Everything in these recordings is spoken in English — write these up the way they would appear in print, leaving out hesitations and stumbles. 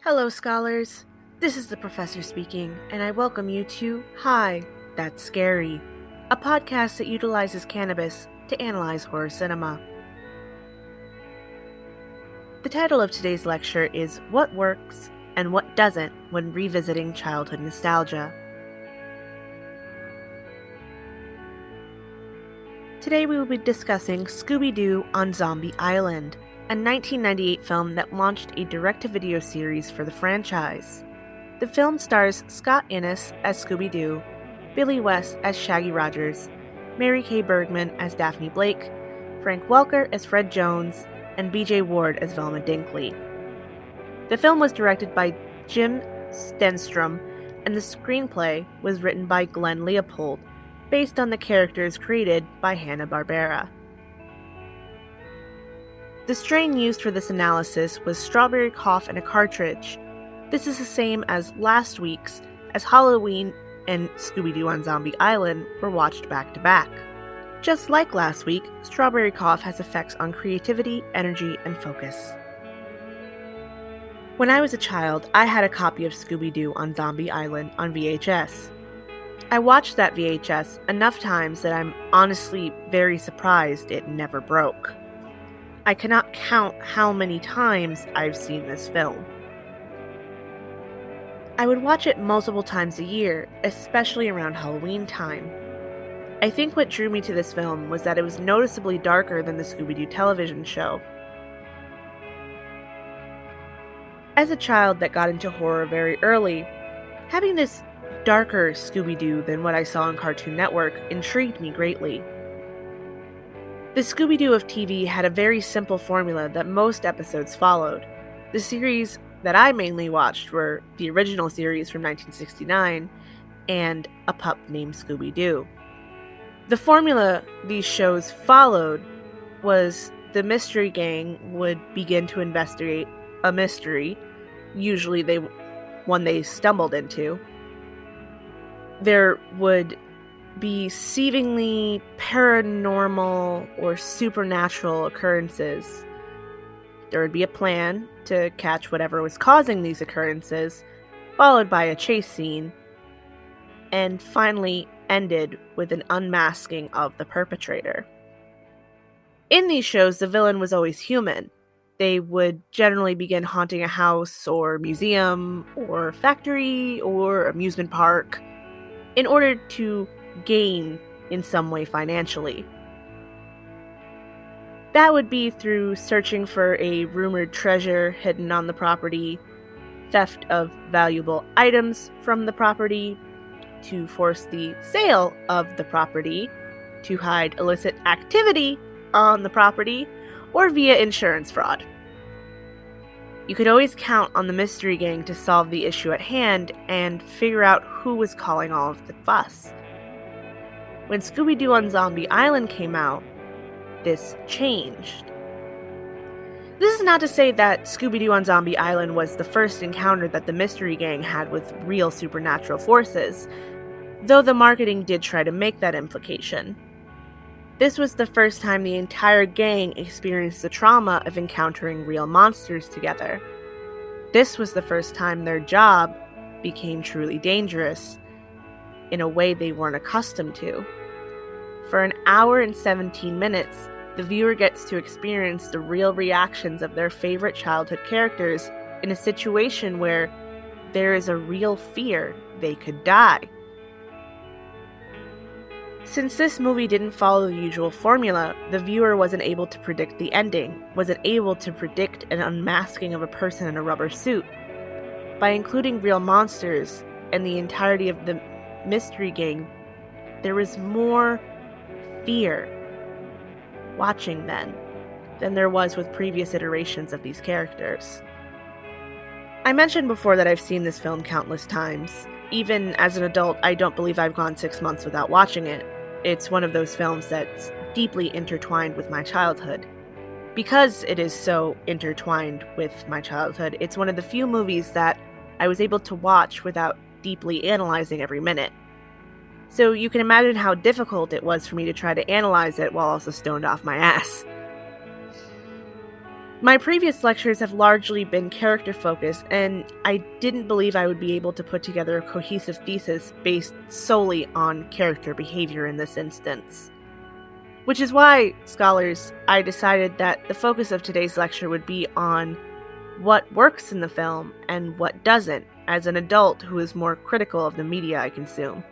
Hello, scholars. This is the professor speaking, and I welcome you to Hi, That's Scary, a podcast that utilizes cannabis to analyze horror cinema. The title of today's lecture is What Works and What Doesn't When Revisiting Childhood Nostalgia. Today we will be discussing Scooby-Doo on Zombie Island, a 1998 film that launched a direct-to-video series for the franchise. The film stars Scott Innes as Scooby-Doo, Billy West as Shaggy Rogers, Mary Kay Bergman as Daphne Blake, Frank Welker as Fred Jones, and B.J. Ward as Velma Dinkley. The film was directed by Jim Stenstrom, and the screenplay was written by Glenn Leopold, based on the characters created by Hanna-Barbera. The strain used for this analysis was strawberry cough in a cartridge. This is the same as last week's, as Halloween and Scooby-Doo on Zombie Island were watched back to back. Just like last week, strawberry cough has effects on creativity, energy, and focus. When I was a child, I had a copy of Scooby-Doo on Zombie Island on VHS. I watched that VHS enough times that I'm honestly very surprised it never broke. I cannot count how many times I've seen this film. I would watch it multiple times a year, especially around Halloween time. I think what drew me to this film was that it was noticeably darker than the Scooby-Doo television show. As a child that got into horror very early, having this darker Scooby-Doo than what I saw on Cartoon Network intrigued me greatly. The Scooby-Doo of TV had a very simple formula that most episodes followed. The series that I mainly watched were the original series from 1969 and A Pup Named Scooby-Doo. The formula these shows followed was the mystery gang would begin to investigate a mystery, usually one they stumbled into. There would be seemingly paranormal or supernatural occurrences. There would be a plan to catch whatever was causing these occurrences, followed by a chase scene, and finally ended with an unmasking of the perpetrator. In these shows, the villain was always human. They would generally begin haunting a house or museum or factory or amusement park in order to gain in some way financially. That would be through searching for a rumored treasure hidden on the property, theft of valuable items from the property, to force the sale of the property, to hide illicit activity on the property, or via insurance fraud. You could always count on the mystery gang to solve the issue at hand and figure out who was calling all of the fuss. When Scooby-Doo on Zombie Island came out, this changed. This is not to say that Scooby-Doo on Zombie Island was the first encounter that the mystery gang had with real supernatural forces, though the marketing did try to make that implication. This was the first time the entire gang experienced the trauma of encountering real monsters together. This was the first time their job became truly dangerous in a way they weren't accustomed to. For an hour and 17 minutes, the viewer gets to experience the real reactions of their favorite childhood characters in a situation where there is a real fear they could die. Since this movie didn't follow the usual formula, the viewer wasn't able to predict the ending, wasn't able to predict an unmasking of a person in a rubber suit. By including real monsters and the entirety of the mystery gang, there was more fear watching then than there was with previous iterations of these characters. I mentioned before that I've seen this film countless times. Even as an adult, I don't believe I've gone 6 months without watching it. It's one of those films that's deeply intertwined with my childhood. Because it is so intertwined with my childhood, it's one of the few movies that I was able to watch without deeply analyzing every minute. So you can imagine how difficult it was for me to try to analyze it while also stoned off my ass. My previous lectures have largely been character-focused, and I didn't believe I would be able to put together a cohesive thesis based solely on character behavior in this instance. Which is why, scholars, I decided that the focus of today's lecture would be on what works in the film and what doesn't, as an adult who is more critical of the media I consume.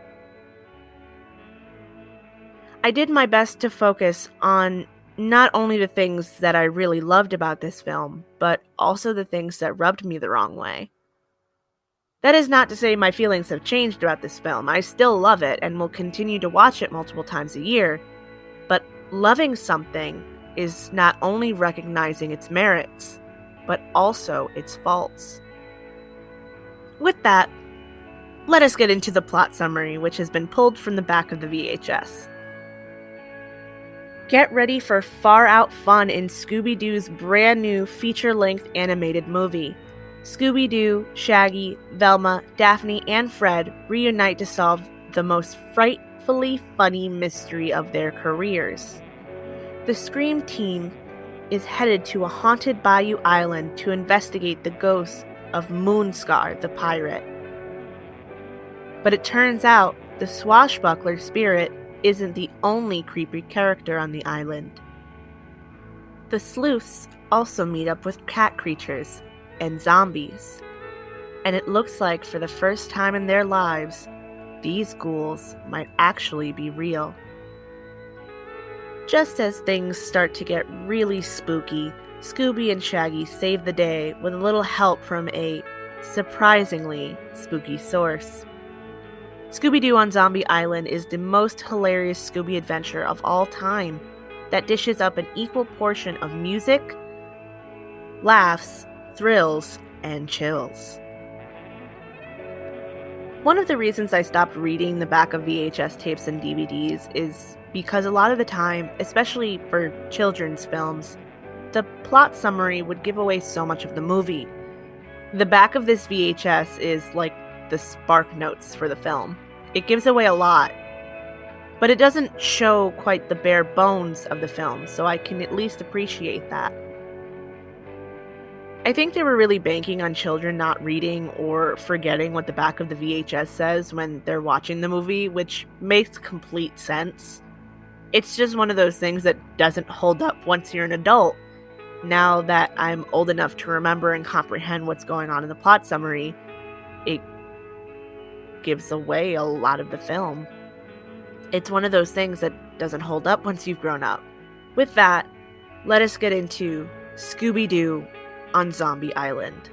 I did my best to focus on not only the things that I really loved about this film, but also the things that rubbed me the wrong way. That is not to say my feelings have changed about this film. I still love it and will continue to watch it multiple times a year, but loving something is not only recognizing its merits, but also its faults. With that, let us get into the plot summary, which has been pulled from the back of the VHS. Get ready for far-out fun in Scooby-Doo's brand new feature-length animated movie. Scooby-Doo, Shaggy, Velma, Daphne, and Fred reunite to solve the most frightfully funny mystery of their careers. The Scream team is headed to a haunted bayou island to investigate the ghost of Moonscar the pirate. But it turns out the swashbuckler spirit isn't the only creepy character on the island. The sleuths also meet up with cat creatures and zombies, and it looks like for the first time in their lives, these ghouls might actually be real. Just as things start to get really spooky, Scooby and Shaggy save the day with a little help from a surprisingly spooky source. Scooby-Doo on Zombie Island is the most hilarious Scooby adventure of all time that dishes up an equal portion of music, laughs, thrills, and chills. One of the reasons I stopped reading the back of VHS tapes and DVDs is because a lot of the time, especially for children's films, the plot summary would give away so much of the movie. The back of this VHS is like the spark notes for the film. It gives away a lot, but it doesn't show quite the bare bones of the film, so I can at least appreciate that. I think they were really banking on children not reading or forgetting what the back of the VHS says when they're watching the movie, which makes complete sense. It's just one of those things that doesn't hold up once you're an adult. Now that I'm old enough to remember and comprehend what's going on in the plot summary, it gives away a lot of the film. It's one of those things that doesn't hold up once you've grown up. With that, let us get into Scooby-Doo on Zombie Island.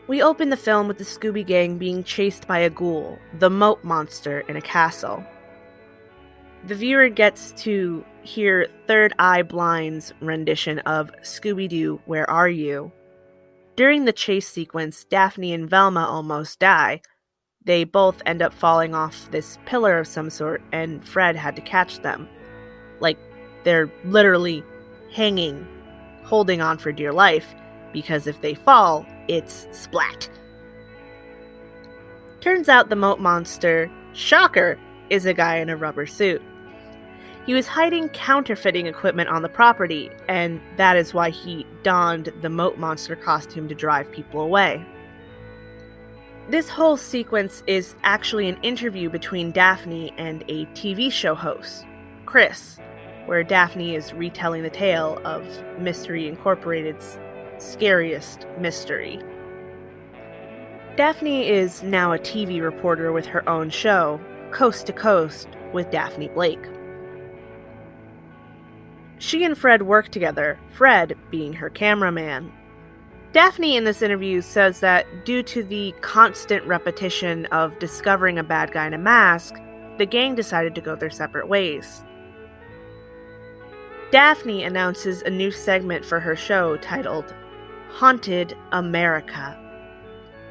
We open the film with the Scooby Gang being chased by a ghoul, the Moat Monster, in a castle. The viewer gets to hear Third Eye Blind's rendition of Scooby-Doo, Where Are You? During the chase sequence, Daphne and Velma almost die. They both end up falling off this pillar of some sort, and Fred had to catch them. Like, they're literally hanging, holding on for dear life, because if they fall, it's splat. Turns out the Moat Monster, shocker, is a guy in a rubber suit. He was hiding counterfeiting equipment on the property, and that is why he donned the Moat Monster costume to drive people away. This whole sequence is actually an interview between Daphne and a TV show host, Chris, where Daphne is retelling the tale of Mystery Incorporated's scariest mystery. Daphne is now a TV reporter with her own show, Coast to Coast with Daphne Blake. She and Fred work together, Fred being her cameraman. Daphne in this interview says that due to the constant repetition of discovering a bad guy in a mask, the gang decided to go their separate ways. Daphne announces a new segment for her show titled Haunted America.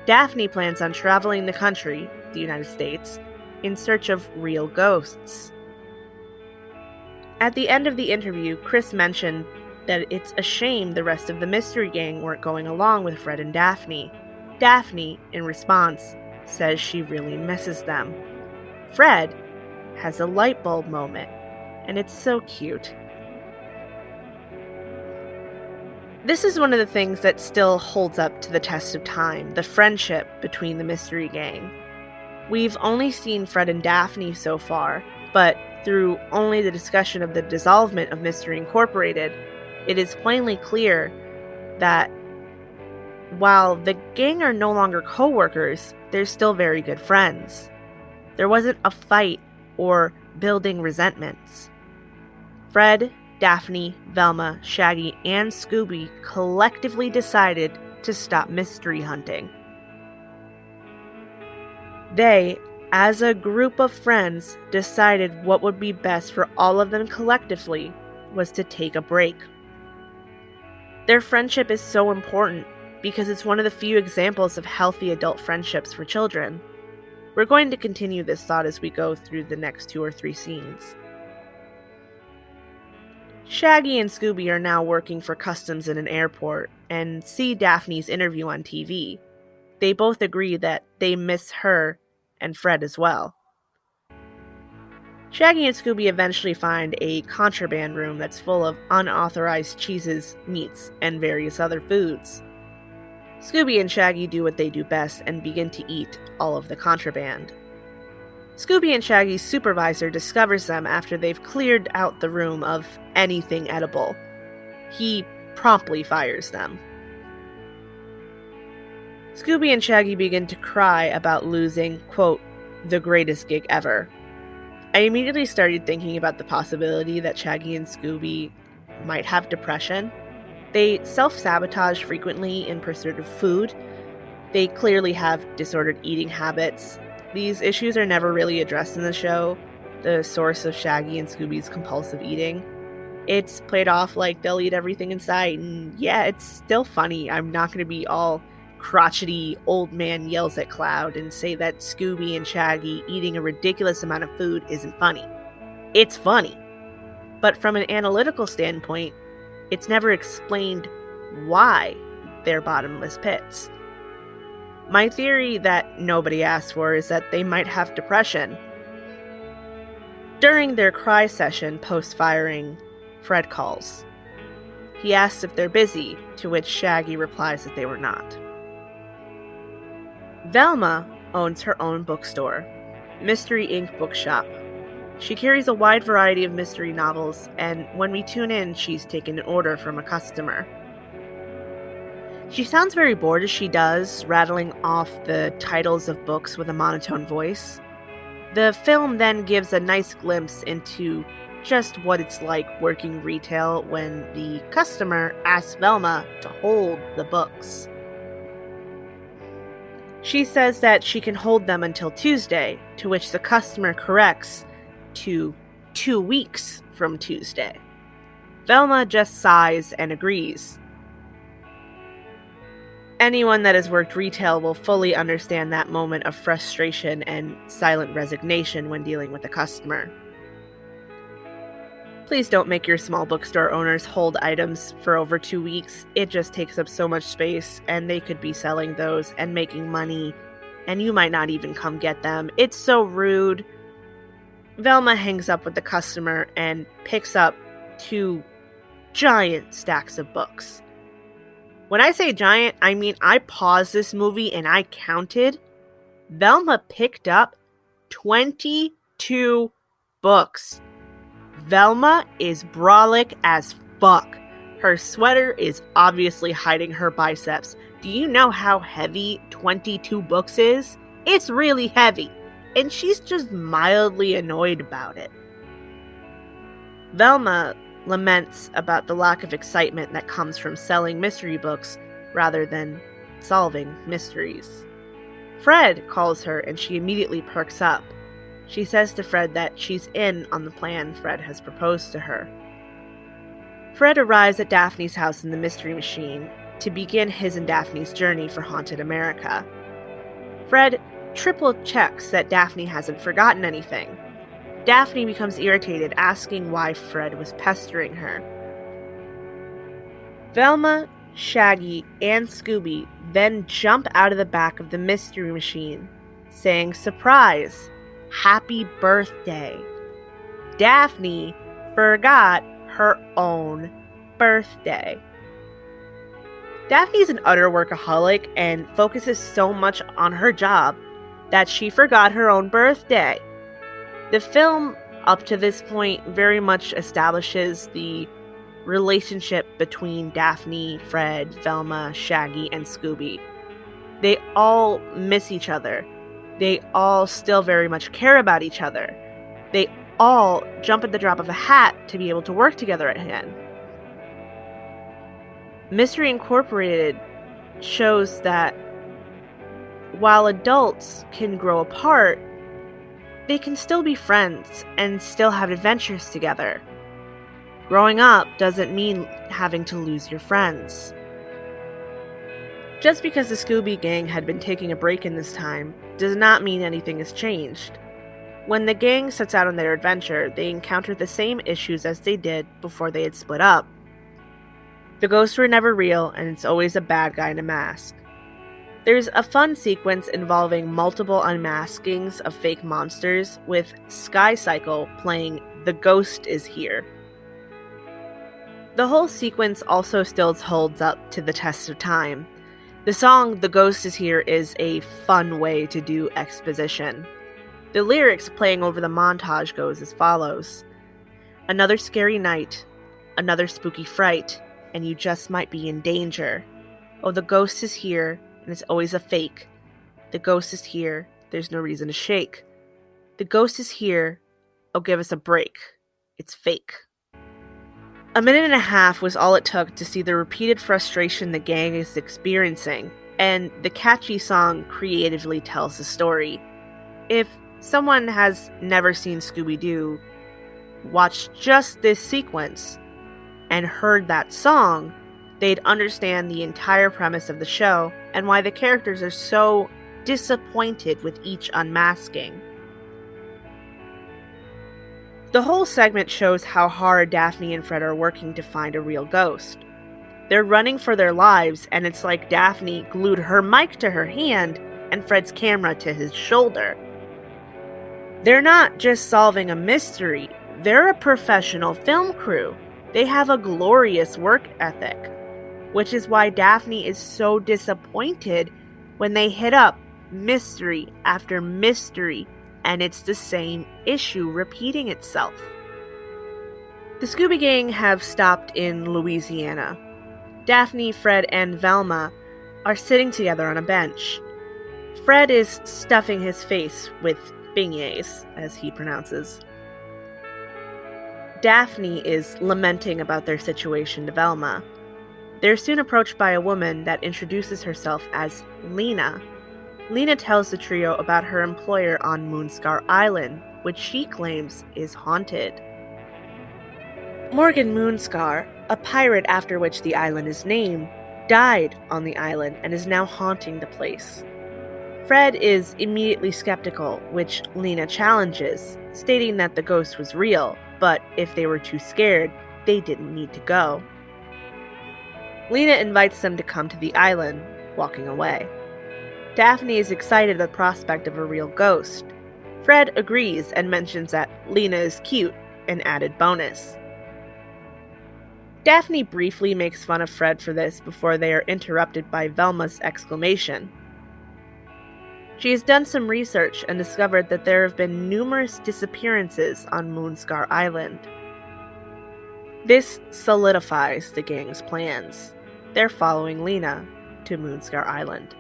Daphne plans on traveling the country, the United States, in search of real ghosts. At the end of the interview, Chris mentioned that it's a shame the rest of the mystery gang weren't going along with Fred and Daphne. Daphne, in response, says she really misses them. Fred has a light bulb moment, and it's so cute. This is one of the things that still holds up to the test of time, the friendship between the mystery gang. We've only seen Fred and Daphne so far, but through only the discussion of the dissolvement of Mystery Incorporated, it is plainly clear that while the gang are no longer co-workers, they're still very good friends. There wasn't a fight or building resentments. Fred, Daphne, Velma, Shaggy, and Scooby collectively decided to stop mystery hunting. They, as a group of friends, decided what would be best for all of them collectively was to take a break. Their friendship is so important because it's one of the few examples of healthy adult friendships for children. We're going to continue this thought as we go through the next 2 or 3 scenes. Shaggy and Scooby are now working for customs in an airport and see Daphne's interview on TV. They both agree that they miss her and Fred as well. Shaggy and Scooby eventually find a contraband room that's full of unauthorized cheeses, meats, and various other foods. Scooby and Shaggy do what they do best and begin to eat all of the contraband. Scooby and Shaggy's supervisor discovers them after they've cleared out the room of anything edible. He promptly fires them. Scooby and Shaggy begin to cry about losing, quote, the greatest gig ever. I immediately started thinking about the possibility that Shaggy and Scooby might have depression. They self-sabotage frequently in pursuit of food. They clearly have disordered eating habits. These issues are never really addressed in the show, the source of Shaggy and Scooby's compulsive eating. It's played off like they'll eat everything in sight, and yeah, it's still funny. I'm not going to be all crotchety old man yells at cloud and say that Scooby and Shaggy eating a ridiculous amount of food isn't funny. It's funny. But from an analytical standpoint, it's never explained why they're bottomless pits. My theory that nobody asked for is that they might have depression. During their cry session post-firing, Fred calls. He asks if they're busy, to which Shaggy replies that they were not. Velma owns her own bookstore, Mystery Inc. Bookshop. She carries a wide variety of mystery novels, and when we tune in, she's taken an order from a customer. She sounds very bored as she does, rattling off the titles of books with a monotone voice. The film then gives a nice glimpse into just what it's like working retail when the customer asks Velma to hold the books. She says that she can hold them until Tuesday, to which the customer corrects to 2 weeks from Tuesday. Velma just sighs and agrees. Anyone that has worked retail will fully understand that moment of frustration and silent resignation when dealing with a customer. Please don't make your small bookstore owners hold items for over 2 weeks. It just takes up so much space, and they could be selling those and making money, and you might not even come get them. It's so rude. Velma hangs up with the customer and picks up 2 giant stacks of books. When I say giant, I mean I paused this movie and I counted. Velma picked up 22 books. Velma is brolic as fuck. Her sweater is obviously hiding her biceps. Do you know how heavy 22 books is? It's really heavy. And she's just mildly annoyed about it. Velma laments about the lack of excitement that comes from selling mystery books rather than solving mysteries. Fred calls her and she immediately perks up. She says to Fred that she's in on the plan Fred has proposed to her. Fred arrives at Daphne's house in the Mystery Machine to begin his and Daphne's journey for Haunted America. Fred triple checks that Daphne hasn't forgotten anything. Daphne becomes irritated, asking why Fred was pestering her. Velma, Shaggy, and Scooby then jump out of the back of the Mystery Machine, saying, "Surprise! Happy birthday!" Daphne forgot her own birthday. Daphne's an utter workaholic and focuses so much on her job that she forgot her own birthday. The film, up to this point, very much establishes the relationship between Daphne, Fred, Velma, Shaggy, and Scooby. They all miss each other. They all still very much care about each other. They all jump at the drop of a hat to be able to work together again. Mystery Incorporated shows that while adults can grow apart, they can still be friends and still have adventures together. Growing up doesn't mean having to lose your friends. Just because the Scooby Gang had been taking a break in this time does not mean anything has changed. When the gang sets out on their adventure, they encounter the same issues as they did before they had split up. The ghosts were never real, and it's always a bad guy in a mask. There's a fun sequence involving multiple unmaskings of fake monsters, with Sky Cycle playing The Ghost Is Here. The whole sequence also still holds up to the test of time. The song The Ghost Is Here is a fun way to do exposition. The lyrics playing over the montage goes as follows. Another scary night, another spooky fright, and you just might be in danger. Oh, the ghost is here, and it's always a fake. The ghost is here, there's no reason to shake. The ghost is here, oh give us a break. It's fake. A minute and a half was all it took to see the repeated frustration the gang is experiencing, and the catchy song creatively tells the story. If someone has never seen Scooby-Doo, watched just this sequence, and heard that song, they'd understand the entire premise of the show and why the characters are so disappointed with each unmasking. The whole segment shows how hard Daphne and Fred are working to find a real ghost. They're running for their lives, and it's like Daphne glued her mic to her hand and Fred's camera to his shoulder. They're not just solving a mystery, they're a professional film crew. They have a glorious work ethic, which is why Daphne is so disappointed when they hit up mystery after mystery, and it's the same issue repeating itself. The Scooby Gang have stopped in Louisiana. Daphne, Fred, and Velma are sitting together on a bench. Fred is stuffing his face with beignets, as he pronounces. Daphne is lamenting about their situation to Velma. They're soon approached by a woman that introduces herself as Lena. Lena tells the trio about her employer on Moonscar Island, which she claims is haunted. Morgan Moonscar, a pirate after which the island is named, died on the island and is now haunting the place. Fred is immediately skeptical, which Lena challenges, stating that the ghost was real, but if they were too scared, they didn't need to go. Lena invites them to come to the island, walking away. Daphne is excited at the prospect of a real ghost. Fred agrees and mentions that Lena is cute, an added bonus. Daphne briefly makes fun of Fred for this before they are interrupted by Velma's exclamation. She has done some research and discovered that there have been numerous disappearances on Moonscar Island. This solidifies the gang's plans. They're following Lena to Moonscar Island.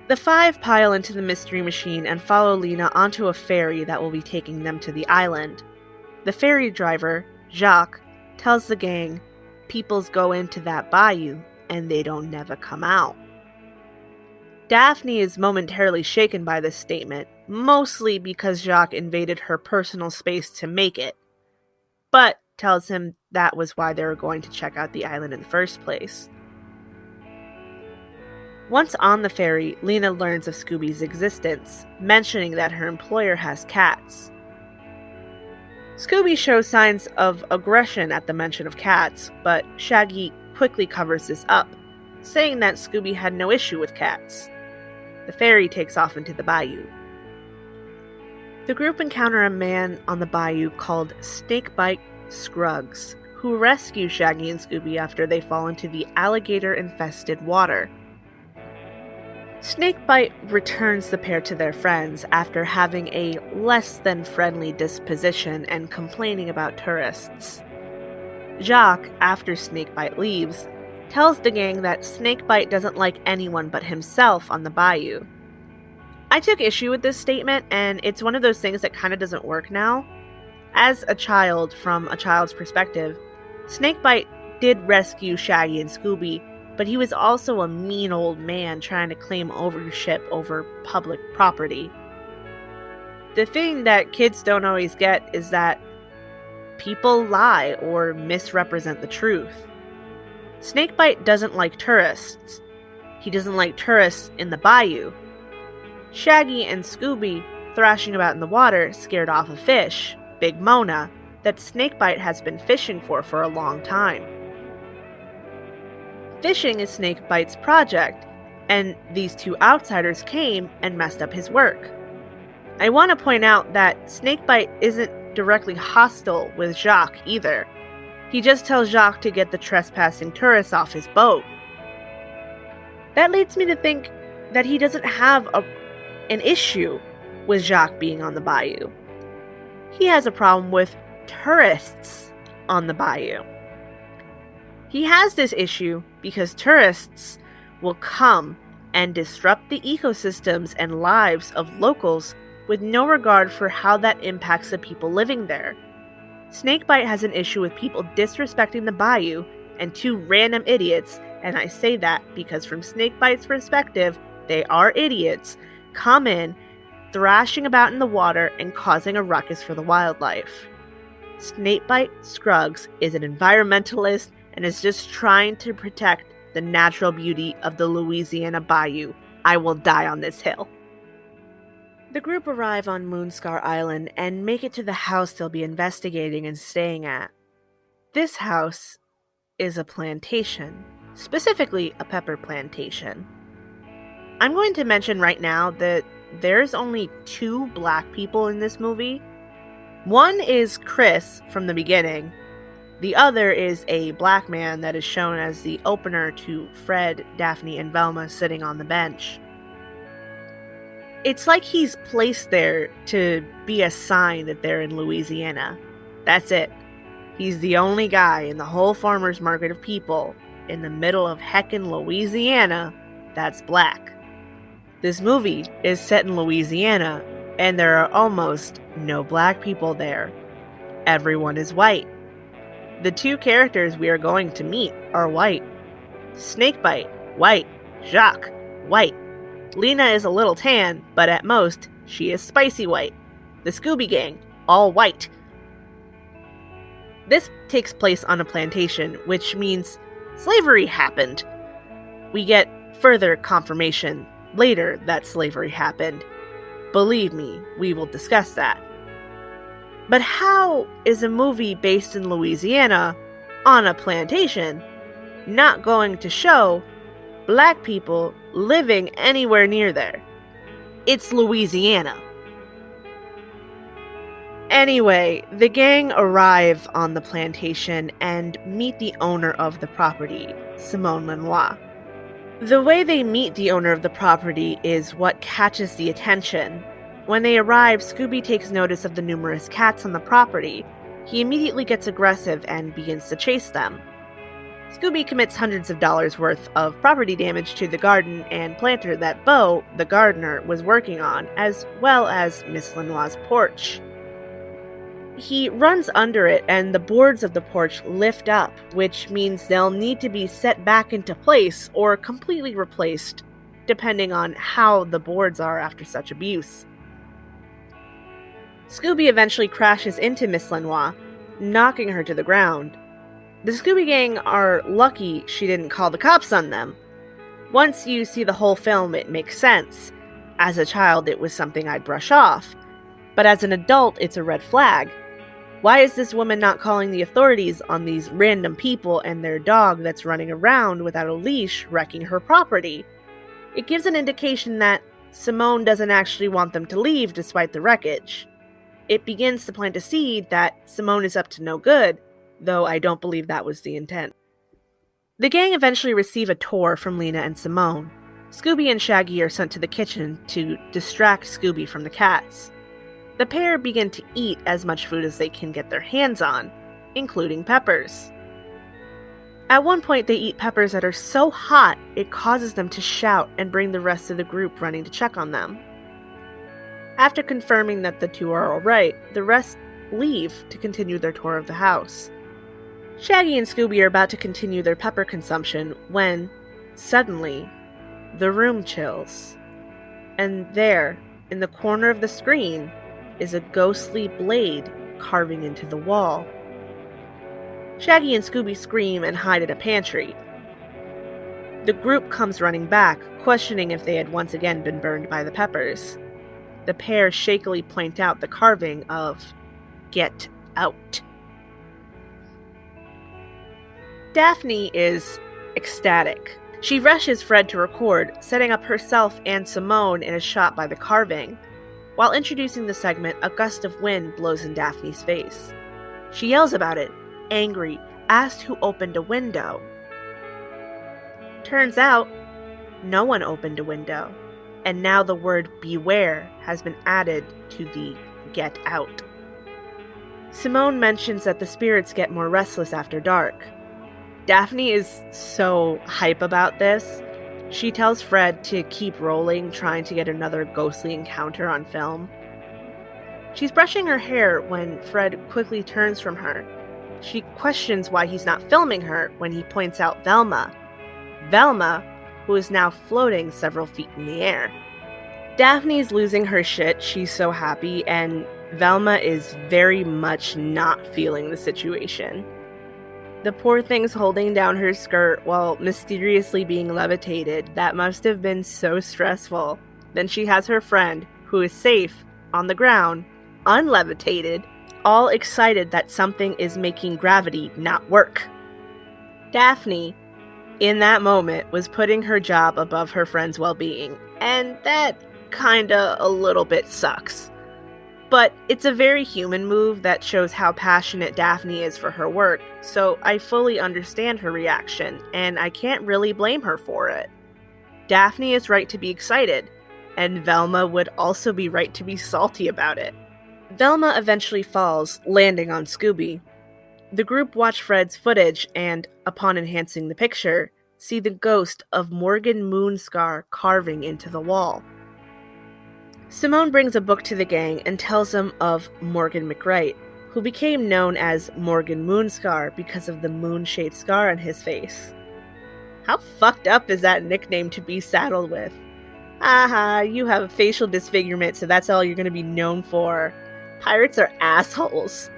The five pile into the mystery machine and follow Lena onto a ferry that will be taking them to the island. The ferry driver, Jacques, tells the gang, peoples go into that bayou and they don't never come out. Daphne is momentarily shaken by this statement, mostly because Jacques invaded her personal space to make it, but tells him that was why they were going to check out the island in the first place. Once on the ferry, Lena learns of Scooby's existence, mentioning that her employer has cats. Scooby shows signs of aggression at the mention of cats, but Shaggy quickly covers this up, saying that Scooby had no issue with cats. The ferry takes off into the bayou. The group encounter a man on the bayou called Snakebite Scruggs, who rescue Shaggy and Scooby after they fall into the alligator-infested water. Snakebite returns the pair to their friends after having a less-than-friendly disposition and complaining about tourists. Jacques, after Snakebite leaves, tells the gang that Snakebite doesn't like anyone but himself on the bayou. I took issue with this statement, and it's one of those things that kind of doesn't work now. As a child, from a child's perspective, Snakebite did rescue Shaggy and Scooby, but he was also a mean old man trying to claim ownership over public property. The thing that kids don't always get is that people lie or misrepresent the truth. Snakebite doesn't like tourists. He doesn't like tourists in the bayou. Shaggy and Scooby, thrashing about in the water, scared off a fish, Big Mona, that Snakebite has been fishing for a long time. Fishing is Snakebite's project, and these two outsiders came and messed up his work. I want to point out that Snakebite isn't directly hostile with Jacques either. He just tells Jacques to get the trespassing tourists off his boat. That leads me to think that he doesn't have an issue with Jacques being on the bayou. He has a problem with tourists on the bayou. He has this issue because tourists will come and disrupt the ecosystems and lives of locals with no regard for how that impacts the people living there. Snakebite has an issue with people disrespecting the bayou and two random idiots, and I say that because from Snakebite's perspective, they are idiots, come in, thrashing about in the water and causing a ruckus for the wildlife. Snakebite Scruggs is an environmentalist and is just trying to protect the natural beauty of the Louisiana bayou. I will die on this hill. The group arrive on Moonscar Island and make it to the house they'll be investigating and staying at. This house is a plantation, specifically a pepper plantation. I'm going to mention right now that there's only 2 black people in this movie. One is Chris from the beginning. The other is a black man that is shown as the opener to Fred, Daphne, and Velma sitting on the bench. It's like he's placed there to be a sign that they're in Louisiana. That's it. He's the only guy in the whole farmer's market of people in the middle of heckin' Louisiana that's black. This movie is set in Louisiana, and there are almost no black people there. Everyone is white. The 2 characters we are going to meet are white. Snakebite, white. Jacques, white. Lena is a little tan, but at most, she is spicy white. The Scooby Gang, all white. This takes place on a plantation, which means slavery happened. We get further confirmation later that slavery happened. Believe me, we will discuss that. But how is a movie based in Louisiana on a plantation not going to show black people living anywhere near there? It's Louisiana. Anyway, the gang arrive on the plantation and meet the owner of the property, Simone Lenoir. The way they meet the owner of the property is what catches the attention. When they arrive, Scooby takes notice of the numerous cats on the property. He immediately gets aggressive and begins to chase them. Scooby commits hundreds of dollars worth of property damage to the garden and planter that Beau, the gardener, was working on, as well as Miss Lenoir's porch. He runs under it, and the boards of the porch lift up, which means they'll need to be set back into place or completely replaced, depending on how the boards are after such abuse. Scooby eventually crashes into Miss Lenoir, knocking her to the ground. The Scooby Gang are lucky she didn't call the cops on them. Once you see the whole film, it makes sense. As a child, it was something I'd brush off. But as an adult, it's a red flag. Why is this woman not calling the authorities on these random people and their dog that's running around without a leash wrecking her property? It gives an indication that Simone doesn't actually want them to leave despite the wreckage. It begins to plant a seed that Simone is up to no good, though I don't believe that was the intent. The gang eventually receive a tour from Lena and Simone. Scooby and Shaggy are sent to the kitchen to distract Scooby from the cats. The pair begin to eat as much food as they can get their hands on, including peppers. At one point, they eat peppers that are so hot it causes them to shout and bring the rest of the group running to check on them. After confirming that the two are alright, the rest leave to continue their tour of the house. Shaggy and Scooby are about to continue their pepper consumption when, suddenly, the room chills. And there, in the corner of the screen, is a ghostly blade carving into the wall. Shaggy and Scooby scream and hide in a pantry. The group comes running back, questioning if they had once again been burned by the peppers. The pair shakily point out the carving of "Get Out." Daphne is ecstatic. She rushes Fred to record, setting up herself and Simone in a shot by the carving. While introducing the segment, a gust of wind blows in Daphne's face. She yells about it, angry, asked who opened a window. Turns out, no one opened a window, and now the word beware has been added to the "get out." Simone mentions that the spirits get more restless after dark. Daphne is so hype about this. She tells Fred to keep rolling, trying to get another ghostly encounter on film. She's brushing her hair when Fred quickly turns from her. She questions why he's not filming her when he points out Velma. Velma, who is now floating several feet in the air. Daphne's losing her shit, she's so happy, and Velma is very much not feeling the situation. The poor thing's holding down her skirt while mysteriously being levitated. That must have been so stressful. Then she has her friend, who is safe, on the ground, unlevitated, all excited that something is making gravity not work. Daphne, in that moment, was putting her job above her friend's well-being, and that kinda a little bit sucks. But it's a very human move that shows how passionate Daphne is for her work, so I fully understand her reaction, and I can't really blame her for it. Daphne is right to be excited, and Velma would also be right to be salty about it. Velma eventually falls, landing on Scooby. The group watch Fred's footage and, upon enhancing the picture, see the ghost of Morgan Moonscar carving into the wall. Simone brings a book to the gang and tells them of Morgan McWright, who became known as Morgan Moonscar because of the moon-shaped scar on his face. How fucked up is that nickname to be saddled with? Aha, you have a facial disfigurement, so that's all you're going to be known for. Pirates are assholes.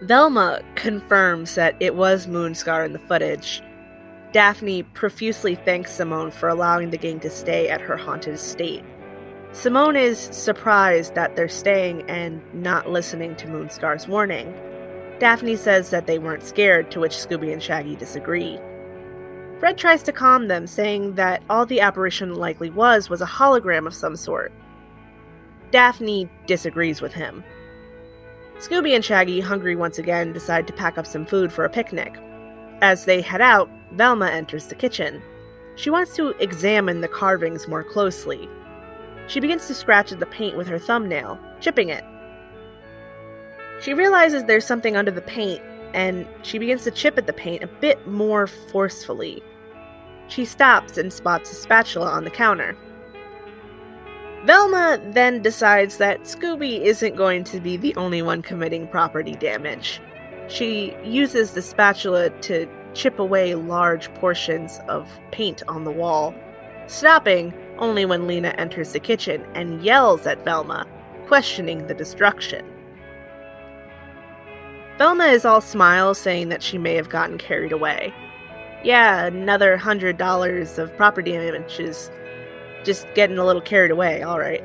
Velma confirms that it was Moonscar in the footage. Daphne profusely thanks Simone for allowing the gang to stay at her haunted estate. Simone is surprised that they're staying and not listening to Moonscar's warning. Daphne says that they weren't scared, to which Scooby and Shaggy disagree. Fred tries to calm them, saying that all the apparition likely was a hologram of some sort. Daphne disagrees with him. Scooby and Shaggy, hungry once again, decide to pack up some food for a picnic. As they head out, Velma enters the kitchen. She wants to examine the carvings more closely. She begins to scratch at the paint with her thumbnail, chipping it. She realizes there's something under the paint, and she begins to chip at the paint a bit more forcefully. She stops and spots a spatula on the counter. Velma then decides that Scooby isn't going to be the only one committing property damage. She uses the spatula to chip away large portions of paint on the wall, stopping only when Lena enters the kitchen and yells at Velma, questioning the destruction. Velma is all smiles, saying that she may have gotten carried away. Yeah, another $100 of property damage is just getting a little carried away, alright.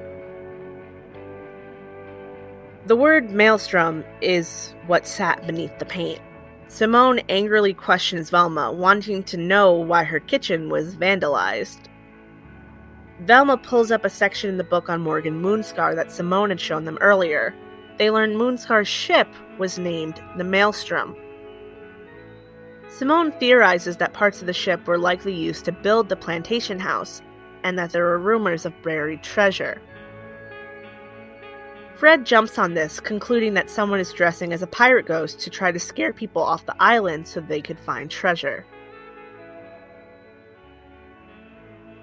The word maelstrom is what sat beneath the paint. Simone angrily questions Velma, wanting to know why her kitchen was vandalized. Velma pulls up a section in the book on Morgan Moonscar that Simone had shown them earlier. They learn Moonscar's ship was named the Maelstrom. Simone theorizes that parts of the ship were likely used to build the plantation house, and that there were rumors of buried treasure. Fred jumps on this, concluding that someone is dressing as a pirate ghost to try to scare people off the island so they could find treasure.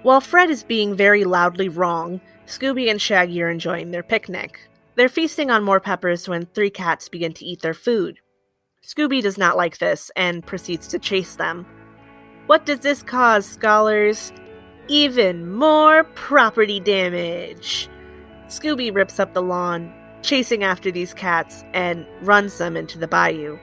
While Fred is being very loudly wrong, Scooby and Shaggy are enjoying their picnic. They're feasting on more peppers when 3 cats begin to eat their food. Scooby does not like this and proceeds to chase them. What does this cause, scholars? Even more property damage! Scooby rips up the lawn, chasing after these cats, and runs them into the bayou.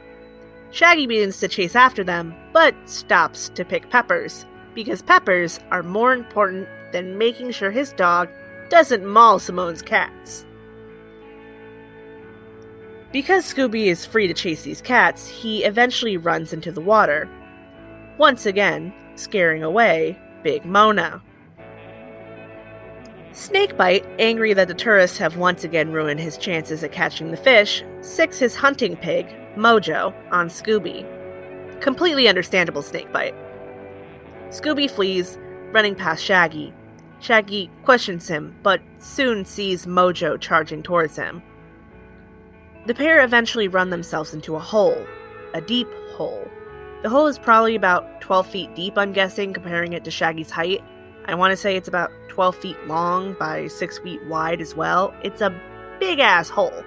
Shaggy begins to chase after them, but stops to pick peppers, because peppers are more important than making sure his dog doesn't maul Simone's cats. Because Scooby is free to chase these cats, he eventually runs into the water, once again scaring away Big Mona. Snakebite, angry that the tourists have once again ruined his chances at catching the fish, sicks his hunting pig, Mojo, on Scooby. Completely understandable Snakebite. Scooby flees, running past Shaggy. Shaggy questions him, but soon sees Mojo charging towards him. The pair eventually run themselves into a hole, a deep hole. The hole is probably about 12 feet deep, I'm guessing, comparing it to Shaggy's height. I want to say it's about 12 feet long by 6 feet wide as well. It's a big-ass hole.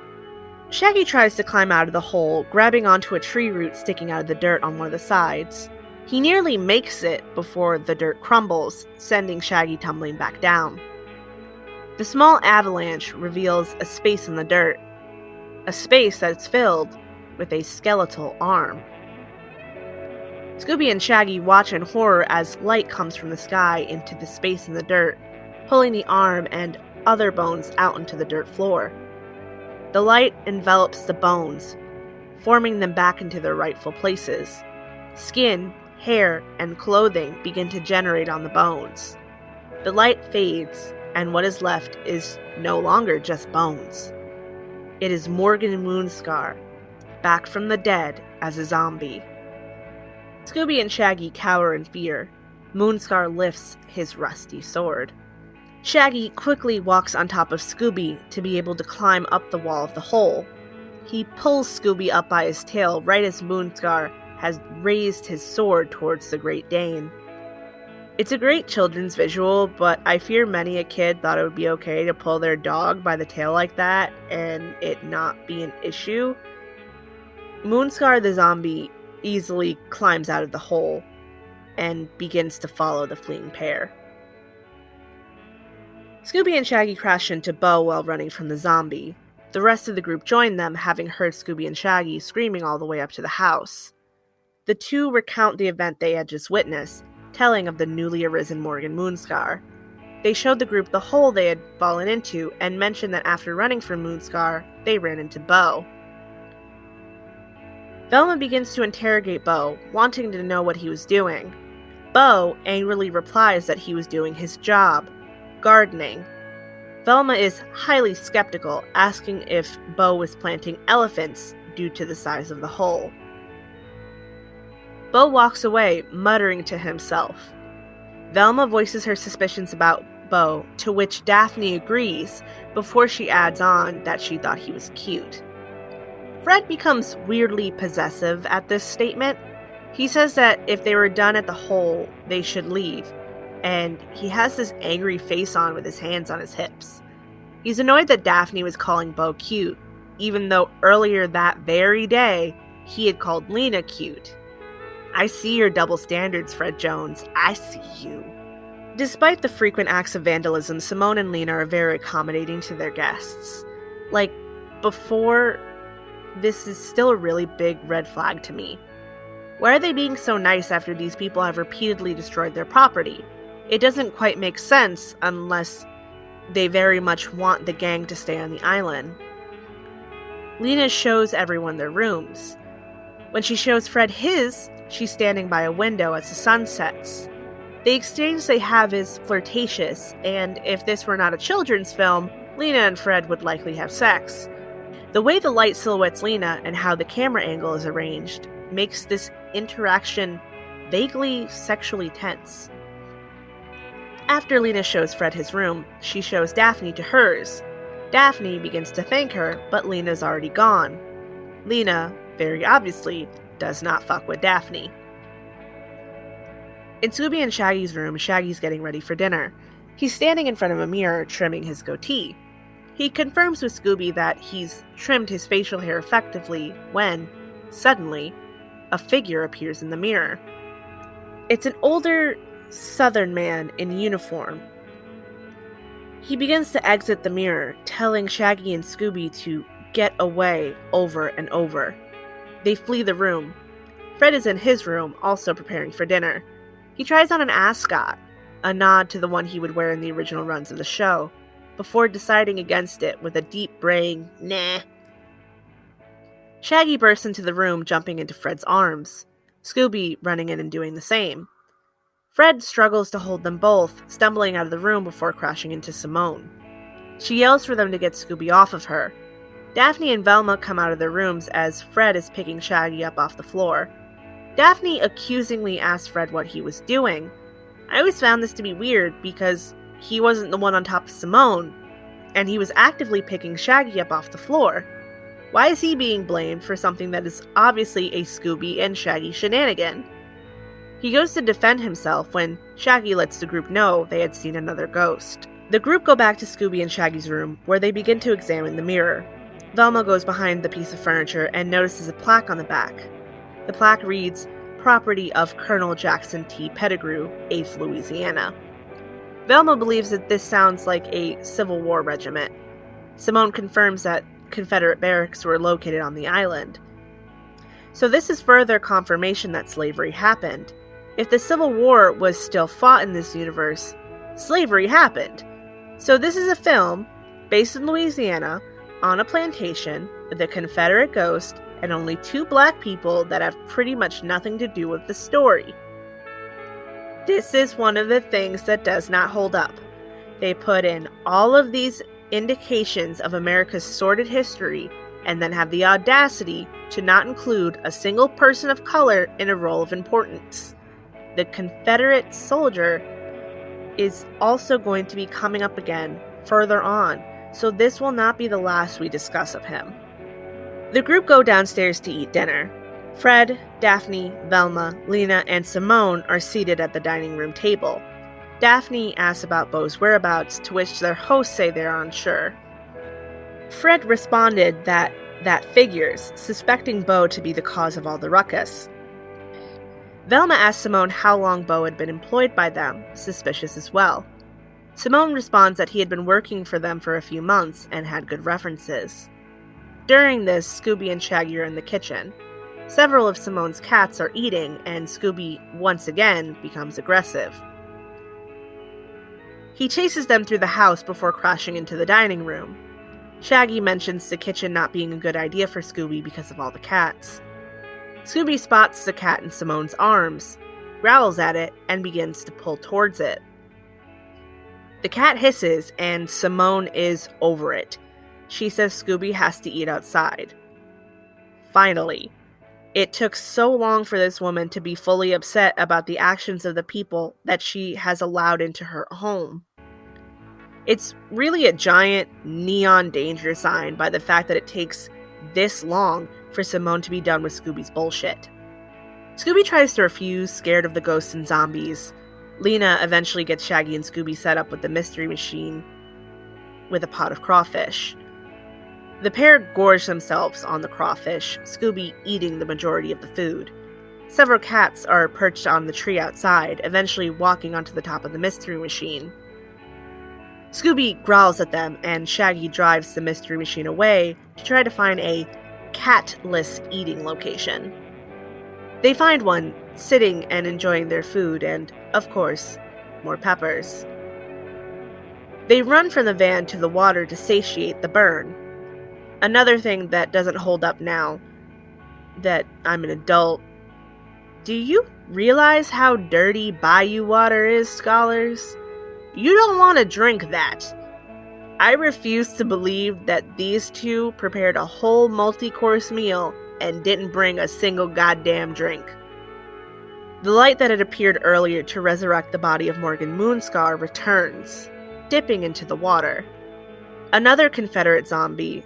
Shaggy tries to climb out of the hole, grabbing onto a tree root sticking out of the dirt on one of the sides. He nearly makes it before the dirt crumbles, sending Shaggy tumbling back down. The small avalanche reveals a space in the dirt, a space that's filled with a skeletal arm. Scooby and Shaggy watch in horror as light comes from the sky into the space in the dirt, pulling the arm and other bones out into the dirt floor. The light envelops the bones, forming them back into their rightful places. Skin, hair, and clothing begin to generate on the bones. The light fades, and what is left is no longer just bones. It is Morgan Moonscar, back from the dead as a zombie. Scooby and Shaggy cower in fear. Moonscar lifts his rusty sword. Shaggy quickly walks on top of Scooby to be able to climb up the wall of the hole. He pulls Scooby up by his tail right as Moonscar has raised his sword towards the Great Dane. It's a great children's visual, but I fear many a kid thought it would be okay to pull their dog by the tail like that and it not be an issue. Moonscar the zombie easily climbs out of the hole and begins to follow the fleeing pair. Scooby and Shaggy crash into Bo while running from the zombie. The rest of the group join them, having heard Scooby and Shaggy screaming all the way up to the house. The two recount the event they had just witnessed, telling of the newly arisen Morgan Moonscar. They showed the group the hole they had fallen into and mentioned that after running from Moonscar, they ran into Bo. Velma begins to interrogate Bo, wanting to know what he was doing. Bo angrily replies that he was doing his job, gardening. Velma is highly skeptical, asking if Bo was planting elephants due to the size of the hole. Bo walks away, muttering to himself. Velma voices her suspicions about Bo, to which Daphne agrees, before she adds on that she thought he was cute. Fred becomes weirdly possessive at this statement. He says that if they were done at the hole, they should leave, and he has this angry face on with his hands on his hips. He's annoyed that Daphne was calling Bo cute, even though earlier that very day, he had called Lena cute. I see your double standards, Fred Jones. I see you. Despite the frequent acts of vandalism, Simone and Lena are very accommodating to their guests. Like, before, this is still a really big red flag to me. Why are they being so nice after these people have repeatedly destroyed their property? It doesn't quite make sense unless they very much want the gang to stay on the island. Lena shows everyone their rooms. When she shows Fred his, she's standing by a window as the sun sets. The exchange they have is flirtatious, and if this were not a children's film, Lena and Fred would likely have sex. The way the light silhouettes Lena and how the camera angle is arranged makes this interaction vaguely sexually tense. After Lena shows Fred his room, she shows Daphne to hers. Daphne begins to thank her, but Lena's already gone. Lena, very obviously, does not fuck with Daphne. In Scooby and Shaggy's room, Shaggy's getting ready for dinner. He's standing in front of a mirror, trimming his goatee. He confirms with Scooby that he's trimmed his facial hair effectively when, suddenly, a figure appears in the mirror. It's an older Southern man in uniform. He begins to exit the mirror, telling Shaggy and Scooby to get away over and over. They flee the room. Fred is in his room, also preparing for dinner. He tries on an ascot, a nod to the one he would wear in the original runs of the show, before deciding against it with a deep braying, "Nah." Shaggy bursts into the room, jumping into Fred's arms, Scooby running in and doing the same. Fred struggles to hold them both, stumbling out of the room before crashing into Simone. She yells for them to get Scooby off of her. Daphne and Velma come out of their rooms as Fred is picking Shaggy up off the floor. Daphne accusingly asks Fred what he was doing. I always found this to be weird because he wasn't the one on top of Simone, and he was actively picking Shaggy up off the floor. Why is he being blamed for something that is obviously a Scooby and Shaggy shenanigan? He goes to defend himself when Shaggy lets the group know they had seen another ghost. The group go back to Scooby and Shaggy's room, where they begin to examine the mirror. Velma goes behind the piece of furniture and notices a plaque on the back. The plaque reads, "Property of Colonel Jackson T. Pettigrew, 8th Louisiana." Velma believes that this sounds like a Civil War regiment. Simone confirms that Confederate barracks were located on the island. So this is further confirmation that slavery happened. If the Civil War was still fought in this universe, slavery happened. So this is a film based in Louisiana on a plantation with a Confederate ghost and only 2 black people that have pretty much nothing to do with the story. This is one of the things that does not hold up. They put in all of these indications of America's sordid history and then have the audacity to not include a single person of color in a role of importance. The Confederate soldier is also going to be coming up again further on, so this will not be the last we discuss of him. The group go downstairs to eat dinner. Fred, Daphne, Velma, Lena, and Simone are seated at the dining room table. Daphne asks about Beau's whereabouts, to which their hosts say they are unsure. Fred responded that figures, suspecting Beau to be the cause of all the ruckus. Velma asked Simone how long Beau had been employed by them, suspicious as well. Simone responds that he had been working for them for a few months and had good references. During this, Scooby and Shaggy are in the kitchen. Several of Simone's cats are eating, and Scooby once again becomes aggressive. He chases them through the house before crashing into the dining room. Shaggy mentions the kitchen not being a good idea for Scooby because of all the cats. Scooby spots the cat in Simone's arms, growls at it, and begins to pull towards it. The cat hisses, and Simone is over it. She says Scooby has to eat outside. Finally, it took so long for this woman to be fully upset about the actions of the people that she has allowed into her home. It's really a giant neon danger sign by the fact that it takes this long for Simone to be done with Scooby's bullshit. Scooby tries to refuse, scared of the ghosts and zombies. Lena eventually gets Shaggy and Scooby set up with the mystery machine with a pot of crawfish. The pair gorge themselves on the crawfish, Scooby eating the majority of the food. Several cats are perched on the tree outside, eventually walking onto the top of the mystery machine. Scooby growls at them, and Shaggy drives the mystery machine away to try to find a catless eating location. They find one, sitting and enjoying their food, and, of course, more peppers. They run from the van to the water to satiate the burn. Another thing that doesn't hold up now that I'm an adult Do you realize how dirty bayou water is, scholars? You don't want to drink that. I refuse to believe that these two prepared a whole multi-course meal and didn't bring a single goddamn drink. The light that had appeared earlier to resurrect the body of Morgan Moonscar returns, dipping into the water. Another Confederate zombie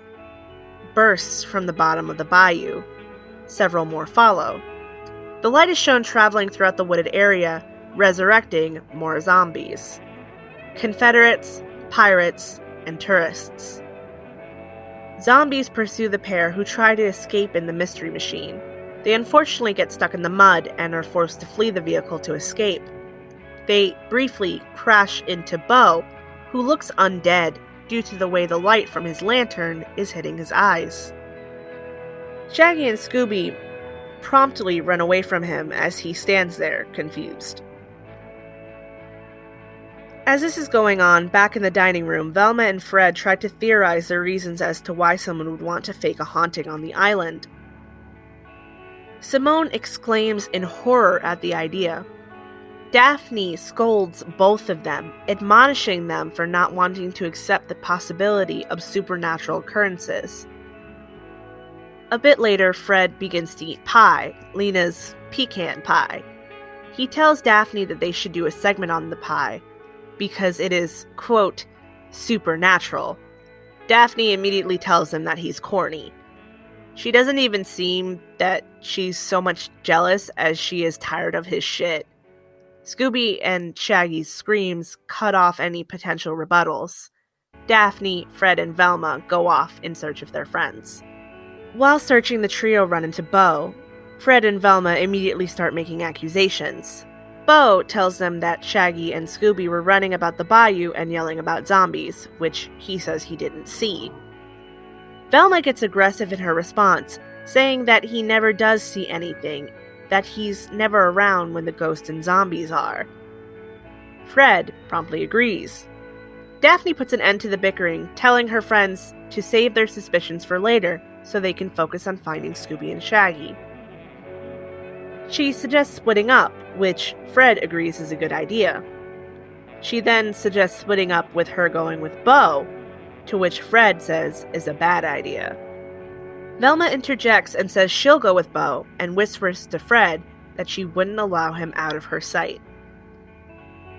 bursts from the bottom of the bayou. Several more follow. The light is shown traveling throughout the wooded area, resurrecting more zombies. Confederates, pirates, and tourists. Zombies pursue the pair who try to escape in the mystery machine. They unfortunately get stuck in the mud and are forced to flee the vehicle to escape. They briefly crash into Bo, who looks undead due to the way the light from his lantern is hitting his eyes. Shaggy and Scooby promptly run away from him as he stands there, confused. As this is going on, back in the dining room, Velma and Fred try to theorize their reasons as to why someone would want to fake a haunting on the island. Simone exclaims in horror at the idea. Daphne scolds both of them, admonishing them for not wanting to accept the possibility of supernatural occurrences. A bit later, Fred begins to eat pie, Lena's pecan pie. He tells Daphne that they should do a segment on the pie, because it is, quote, supernatural. Daphne immediately tells him that he's corny. She doesn't even seem that she's so much jealous as she is tired of his shit. Scooby and Shaggy's screams cut off any potential rebuttals. Daphne, Fred, and Velma go off in search of their friends. While searching, the trio run into Bo. Fred and Velma immediately start making accusations. Bo tells them that Shaggy and Scooby were running about the bayou and yelling about zombies, which he says he didn't see. Velma gets aggressive in her response, saying that he never does see anything, that he's never around when the ghosts and zombies are. Fred promptly agrees. Daphne puts an end to the bickering, telling her friends to save their suspicions for later so they can focus on finding Scooby and Shaggy. She suggests splitting up, which Fred agrees is a good idea. She then suggests splitting up with her going with Bo, to which Fred says is a bad idea. Velma interjects and says she'll go with Bo, and whispers to Fred that she wouldn't allow him out of her sight.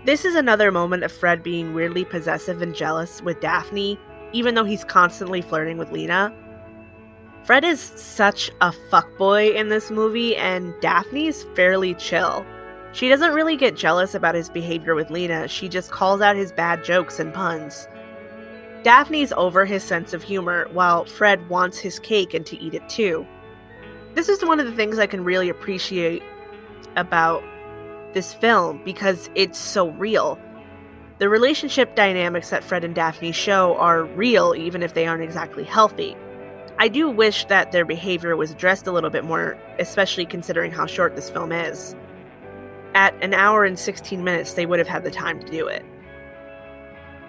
This is another moment of Fred being weirdly possessive and jealous with Daphne, even though he's constantly flirting with Lena. Fred is such a fuckboy in this movie, and Daphne's fairly chill. She doesn't really get jealous about his behavior with Lena, she just calls out his bad jokes and puns. Daphne's over his sense of humor, while Fred wants his cake and to eat it too. This is one of the things I can really appreciate about this film, because it's so real. The relationship dynamics that Fred and Daphne show are real, even if they aren't exactly healthy. I do wish that their behavior was addressed a little bit more, especially considering how short this film is. At an hour and 16 minutes, they would have had the time to do it.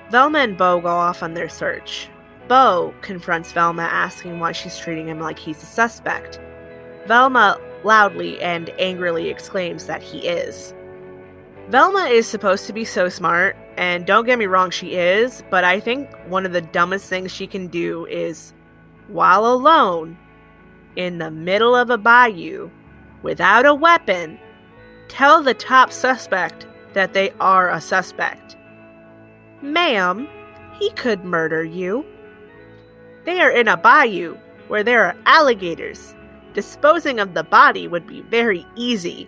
Velma and Bo go off on their search. Bo confronts Velma, asking why she's treating him like he's a suspect. Velma loudly and angrily exclaims that he is. Velma is supposed to be so smart, and don't get me wrong, she is, but I think one of the dumbest things she can do is, while alone, in the middle of a bayou, without a weapon, tell the top suspect that they are a suspect. Ma'am, he could murder you. They are in a bayou where there are alligators. Disposing of the body would be very easy.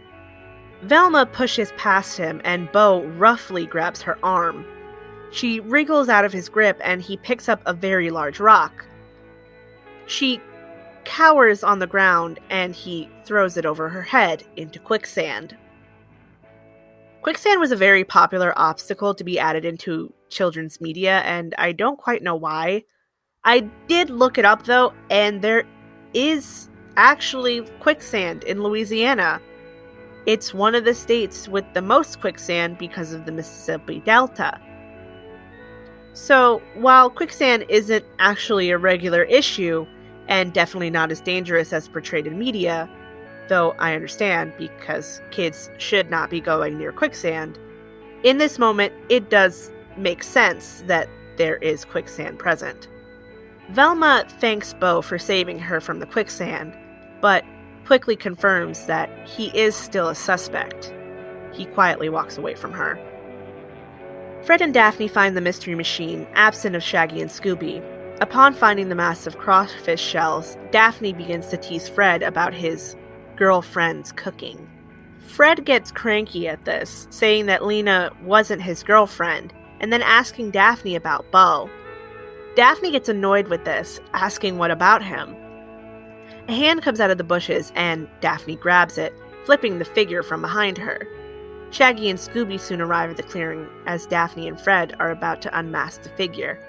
Velma pushes past him and Bo roughly grabs her arm. She wriggles out of his grip and he picks up a very large rock. She cowers on the ground and he throws it over her head into quicksand. Quicksand was a very popular obstacle to be added into children's media, and I don't quite know why. I did look it up though, and there is actually quicksand in Louisiana. It's one of the states with the most quicksand because of the Mississippi Delta. So, while quicksand isn't actually a regular issue, and definitely not as dangerous as portrayed in media, though I understand because kids should not be going near quicksand. In this moment, it does make sense that there is quicksand present. Velma thanks Bo for saving her from the quicksand, but quickly confirms that he is still a suspect. He quietly walks away from her. Fred and Daphne find the mystery machine, absent of Shaggy and Scooby. Upon finding the massive crawfish shells, Daphne begins to tease Fred about his girlfriend's cooking. Fred gets cranky at this, saying that Lena wasn't his girlfriend, and then asking Daphne about Bo. Daphne gets annoyed with this, asking what about him. A hand comes out of the bushes and Daphne grabs it, flipping the figure from behind her. Shaggy and Scooby soon arrive at the clearing as Daphne and Fred are about to unmask the figure.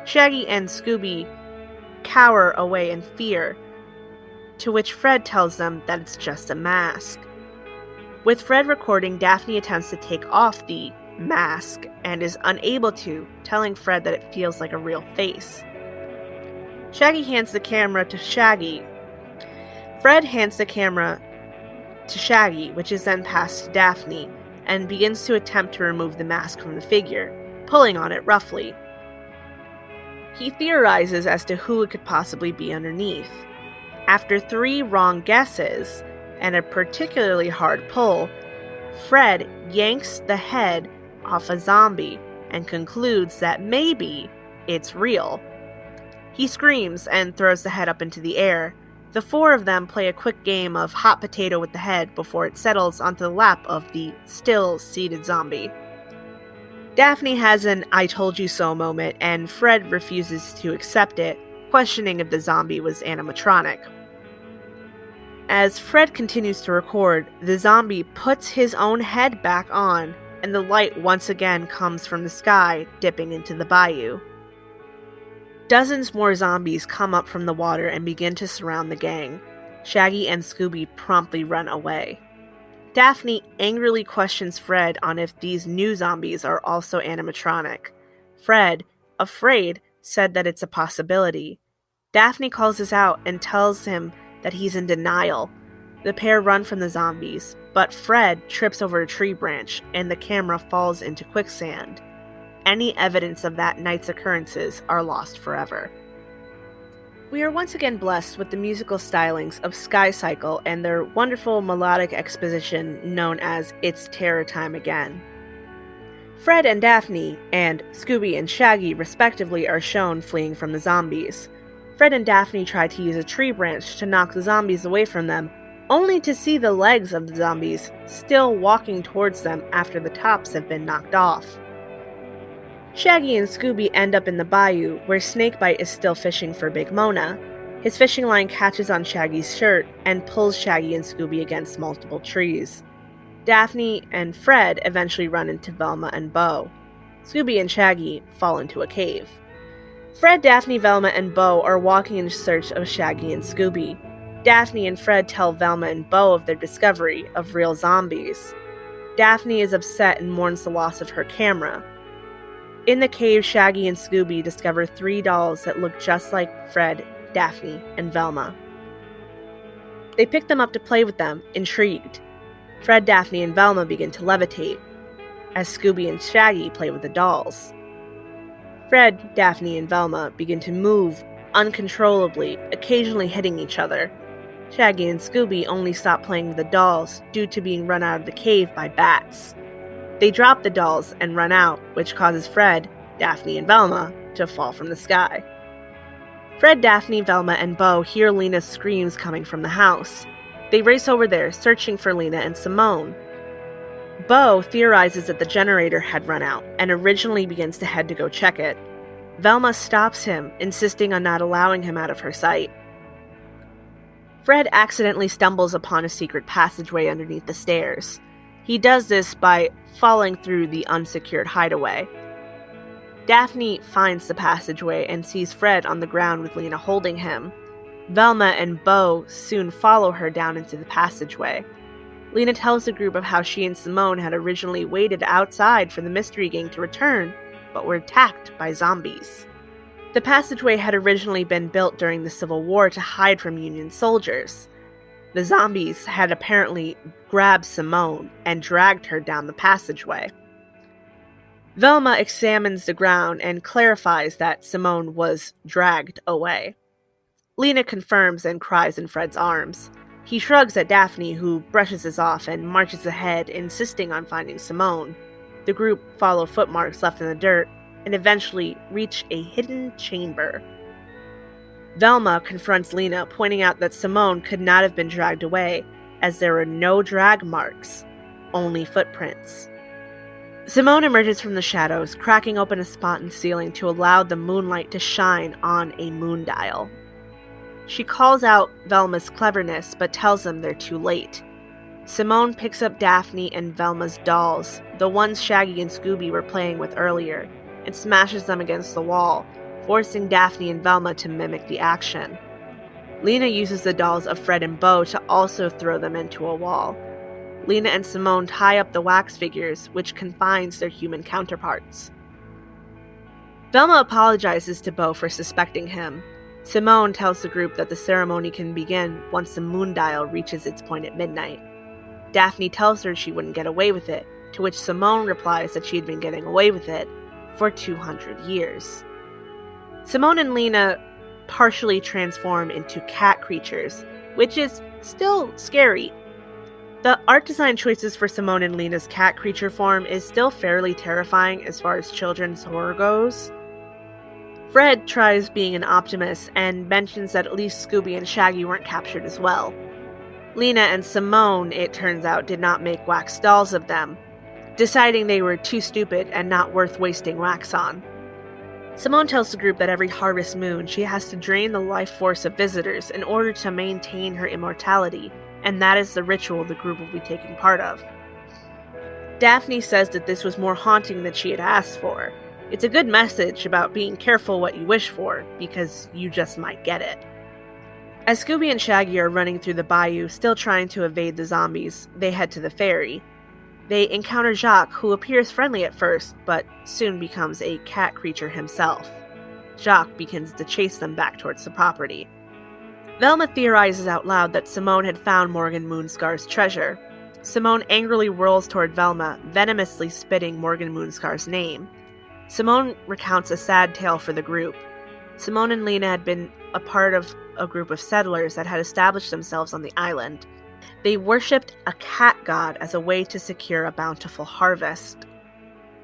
Shaggy and Scooby cower away in fear, to which Fred tells them that it's just a mask. With Fred recording, Daphne attempts to take off the mask and is unable to, telling Fred that it feels like a real face. Shaggy hands the camera to Shaggy. Fred hands the camera to Shaggy, which is then passed to Daphne, and begins to attempt to remove the mask from the figure, pulling on it roughly. He theorizes as to who it could possibly be underneath. After 3 wrong guesses, and a particularly hard pull, Fred yanks the head off a zombie and concludes that maybe it's real. He screams and throws the head up into the air. The 4 of them play a quick game of hot potato with the head before it settles onto the lap of the still-seated zombie. Daphne has an "I told you so" moment, and Fred refuses to accept it, questioning if the zombie was animatronic. As Fred continues to record, the zombie puts his own head back on, and the light once again comes from the sky, dipping into the bayou. Dozens more zombies come up from the water and begin to surround the gang. Shaggy and Scooby promptly run away. Daphne angrily questions Fred on if these new zombies are also animatronic. Fred, afraid, said that it's a possibility. Daphne calls this out and tells him that he's in denial. The pair run from the zombies, but Fred trips over a tree branch and the camera falls into quicksand. Any evidence of that night's occurrences are lost forever. We are once again blessed with the musical stylings of Sky Cycle and their wonderful melodic exposition known as It's Terror Time Again. Fred and Daphne, and Scooby and Shaggy respectively, are shown fleeing from the zombies. Fred and Daphne try to use a tree branch to knock the zombies away from them, only to see the legs of the zombies still walking towards them after the tops have been knocked off. Shaggy and Scooby end up in the bayou, where Snakebite is still fishing for Big Mona. His fishing line catches on Shaggy's shirt and pulls Shaggy and Scooby against multiple trees. Daphne and Fred eventually run into Velma and Bo. Scooby and Shaggy fall into a cave. Fred, Daphne, Velma, and Bo are walking in search of Shaggy and Scooby. Daphne and Fred tell Velma and Bo of their discovery of real zombies. Daphne is upset and mourns the loss of her camera. In the cave, Shaggy and Scooby discover 3 dolls that look just like Fred, Daphne, and Velma. They pick them up to play with them, intrigued. Fred, Daphne, and Velma begin to levitate, as Scooby and Shaggy play with the dolls. Fred, Daphne, and Velma begin to move uncontrollably, occasionally hitting each other. Shaggy and Scooby only stop playing with the dolls due to being run out of the cave by bats. They drop the dolls and run out, which causes Fred, Daphne, and Velma to fall from the sky. Fred, Daphne, Velma, and Bo hear Lena's screams coming from the house. They race over there, searching for Lena and Simone. Bo theorizes that the generator had run out, and originally begins to head to go check it. Velma stops him, insisting on not allowing him out of her sight. Fred accidentally stumbles upon a secret passageway underneath the stairs. He does this by falling through the unsecured hideaway. Daphne finds the passageway and sees Fred on the ground with Lena holding him. Velma and Bo soon follow her down into the passageway. Lena tells the group of how she and Simone had originally waited outside for the mystery gang to return, but were attacked by zombies. The passageway had originally been built during the Civil War to hide from Union soldiers. The zombies had apparently grabbed Simone and dragged her down the passageway. Velma examines the ground and clarifies that Simone was dragged away. Lena confirms and cries in Fred's arms. He shrugs at Daphne, who brushes this off and marches ahead, insisting on finding Simone. The group follow footmarks left in the dirt and eventually reach a hidden chamber. Velma confronts Lena, pointing out that Simone could not have been dragged away, as there were no drag marks, only footprints. Simone emerges from the shadows, cracking open a spot in the ceiling to allow the moonlight to shine on a moon dial. She calls out Velma's cleverness, but tells them they're too late. Simone picks up Daphne and Velma's dolls, the ones Shaggy and Scooby were playing with earlier, and smashes them against the wall, forcing Daphne and Velma to mimic the action. Lena uses the dolls of Fred and Bo to also throw them into a wall. Lena and Simone tie up the wax figures, which confines their human counterparts. Velma apologizes to Bo for suspecting him. Simone tells the group that the ceremony can begin once the moon dial reaches its point at midnight. Daphne tells her she wouldn't get away with it, to which Simone replies that she had been getting away with it for 200 years. Simone and Lena partially transform into cat creatures, which is still scary. The art design choices for Simone and Lena's cat creature form is still fairly terrifying as far as children's horror goes. Fred tries being an optimist and mentions that at least Scooby and Shaggy weren't captured as well. Lena and Simone, it turns out, did not make wax dolls of them, deciding they were too stupid and not worth wasting wax on. Simone tells the group that every harvest moon she has to drain the life force of visitors in order to maintain her immortality, and that is the ritual the group will be taking part of. Daphne says that this was more haunting than she had asked for. It's a good message about being careful what you wish for, because you just might get it. As Scooby and Shaggy are running through the bayou, still trying to evade the zombies, they head to the ferry. They encounter Jacques, who appears friendly at first, but soon becomes a cat creature himself. Jacques begins to chase them back towards the property. Velma theorizes out loud that Simone had found Morgan Moonscar's treasure. Simone angrily whirls toward Velma, venomously spitting Morgan Moonscar's name. Simone recounts a sad tale for the group. Simone and Lena had been a part of a group of settlers that had established themselves on the island. They worshipped a cat god as a way to secure a bountiful harvest.